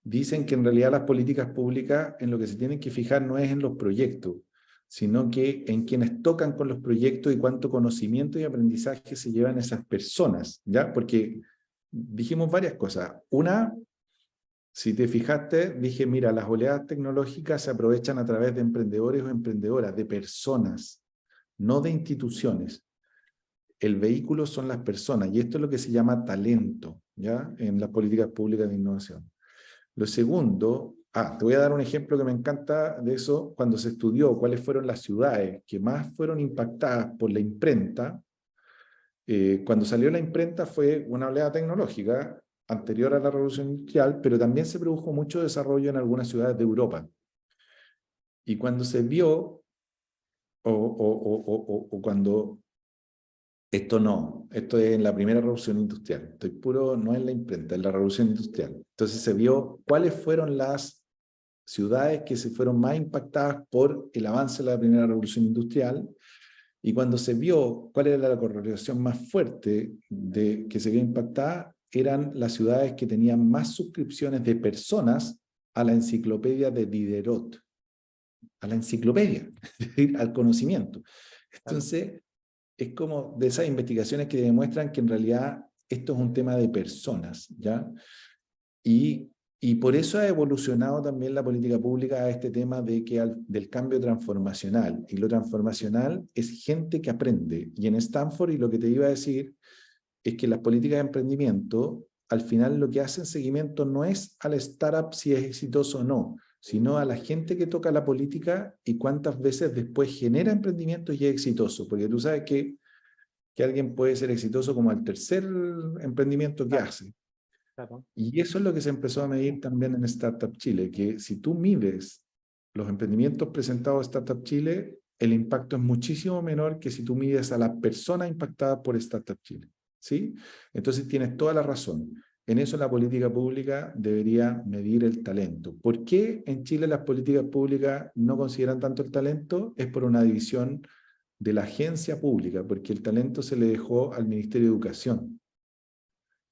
dicen que en realidad las políticas públicas en lo que se tienen que fijar no es en los proyectos, sino que en quienes tocan con los proyectos y cuánto conocimiento y aprendizaje se llevan esas personas, ¿ya? Porque dijimos varias cosas. Una, si te fijaste, dije, mira, las oleadas tecnológicas se aprovechan a través de emprendedores o emprendedoras, de personas, no de instituciones. El vehículo son las personas, y esto es lo que se llama talento, ¿ya? En las políticas públicas de innovación. Lo segundo te voy a dar un ejemplo que me encanta de eso. Cuando se estudió cuáles fueron las ciudades que más fueron impactadas por la imprenta, cuando salió la imprenta fue una oleada tecnológica anterior a la Revolución Industrial, pero también se produjo mucho desarrollo en algunas ciudades de Europa. Y cuando se vio, o cuando, esto es en la primera Revolución Industrial, estoy puro, no en la imprenta, en la Revolución Industrial. Entonces se vio cuáles fueron las ciudades que se fueron más impactadas por el avance de la primera Revolución Industrial. Y cuando se vio cuál era la correlación más fuerte de que se vio impactada, eran las ciudades que tenían más suscripciones de personas a la enciclopedia de Diderot, a la enciclopedia, es decir, al conocimiento. Entonces, es como de esas investigaciones que demuestran que en realidad esto es un tema de personas, ¿ya? Y por eso ha evolucionado también la política pública a este tema del cambio transformacional. Y lo transformacional es gente que aprende. Y en Stanford, y lo que te iba a decir, es que las políticas de emprendimiento, al final lo que hacen seguimiento no es al startup si es exitoso o no, sino a la gente que toca la política y cuántas veces después genera emprendimientos y es exitoso. Porque tú sabes que alguien puede ser exitoso como al tercer emprendimiento que hace. Claro. Y eso es lo que se empezó a medir también en Startup Chile, que si tú mides los emprendimientos presentados a Startup Chile, el impacto es muchísimo menor que si tú mides a la persona impactada por Startup Chile, ¿sí? Entonces tienes toda la razón. En eso la política pública debería medir el talento. ¿Por qué en Chile las políticas públicas no consideran tanto el talento? Es por una división de la agencia pública, porque el talento se le dejó al Ministerio de Educación.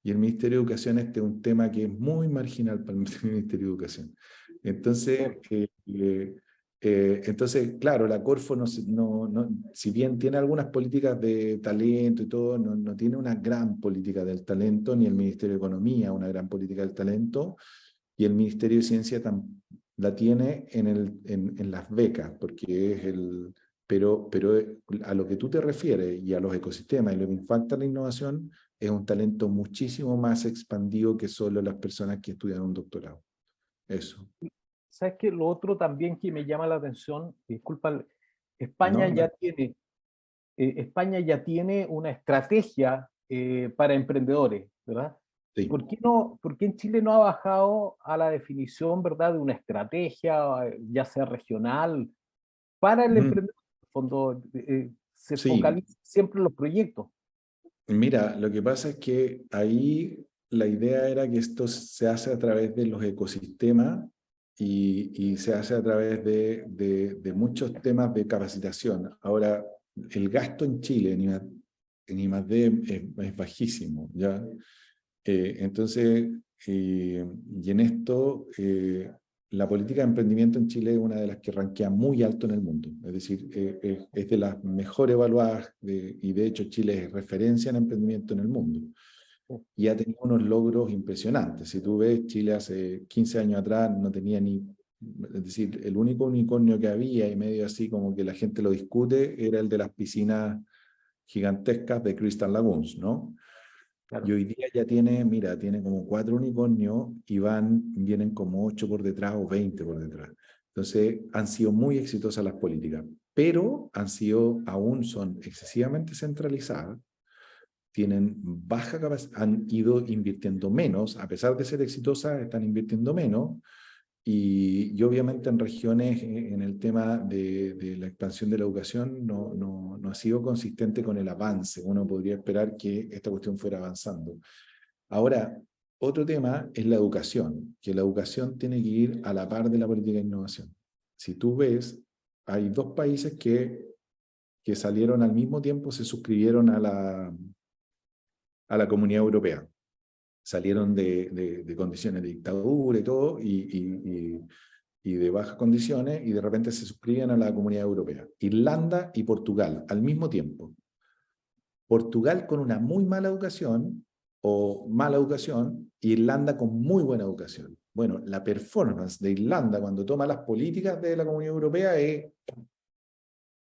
Y el Ministerio de Educación este es un tema que es muy marginal para el Ministerio de Educación. Entonces, claro, la Corfo, si bien tiene algunas políticas de talento y todo, no tiene una gran política del talento, ni el Ministerio de Economía una gran política del talento, y el Ministerio de Ciencia la tiene en las becas, porque es el... Pero a lo que tú te refieres y a los ecosistemas y lo que impacta la innovación, es un talento muchísimo más expandido que solo las personas que estudian un doctorado. Eso. ¿Sabes qué? Lo otro también que me llama la atención, disculpa, No, España ya tiene una estrategia para emprendedores, ¿verdad? sí. ¿Por qué en Chile no ha bajado a la definición, ¿verdad?, de una estrategia, ya sea regional, para el emprendedor? En el fondo, se Sí, focaliza siempre en los proyectos. mira, lo que pasa es que ahí la idea era que esto se hace a través de los ecosistemas y se hace a través de muchos temas de capacitación. Ahora, el gasto en Chile en I+D es bajísimo, ¿ya? Entonces, y en esto, la política de emprendimiento en Chile es una de las que rankea muy alto en el mundo. Es decir, es de las mejor evaluadas y de hecho Chile es referencia en emprendimiento en el mundo. Y ha tenido unos logros impresionantes. Si tú ves, Chile hace 15 años atrás no tenía es decir, el único unicornio que había y medio así como que la gente lo discute era el de las piscinas gigantescas de Crystal Lagoons, ¿no? Claro. Y hoy día ya tiene como 4 unicornios y vienen como 8 por detrás o 20 por detrás. Entonces, han sido muy exitosas las políticas, pero aún son excesivamente centralizadas, tienen baja capacidad, han ido invirtiendo menos, a pesar de ser exitosas, están invirtiendo menos, y obviamente en regiones, en el tema de la expansión de la educación, no ha sido consistente con el avance. Uno podría esperar que esta cuestión fuera avanzando. Ahora, otro tema es la educación, que la educación tiene que ir a la par de la política de innovación. Si tú ves, hay 2 países que salieron al mismo tiempo, se suscribieron a la Comunidad Europea. Salieron de condiciones de dictadura y todo, y de bajas condiciones, y de repente se suscriben a la Comunidad Europea. Irlanda y Portugal, al mismo tiempo. Portugal con una muy mala educación, o mala educación, y Irlanda con muy buena educación. Bueno, la performance de Irlanda cuando toma las políticas de la Comunidad Europea es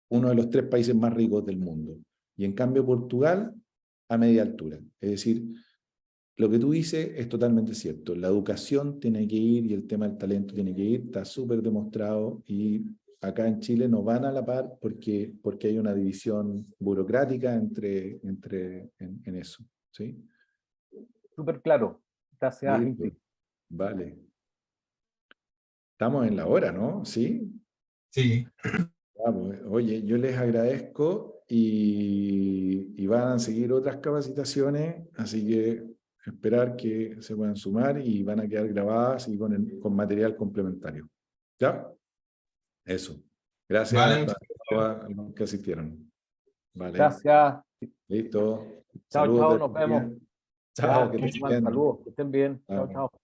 uno de los 3 países más ricos del mundo. Y en cambio Portugal a media altura. Es decir, lo que tú dices es totalmente cierto. La educación tiene que ir y el tema del talento tiene que ir, está súper demostrado y acá en Chile no van a la par porque hay una división burocrática en eso. ¿Sí? Súper claro. Gracias, Listo. Inti. Vale. Estamos en la hora, ¿no? ¿Sí? Sí. Oye, yo les agradezco y van a seguir otras capacitaciones, así que esperar que se puedan sumar y van a quedar grabadas y con material complementario. ¿Ya? Eso. Gracias Vale, a muchas gracias. los que asistieron. Vale. Gracias. Listo. Chao, Saludos chao, de nos vemos. Chao, Ya, que que estén estén mal, bien. saludos, que estén bien. Chao, Chao. chao.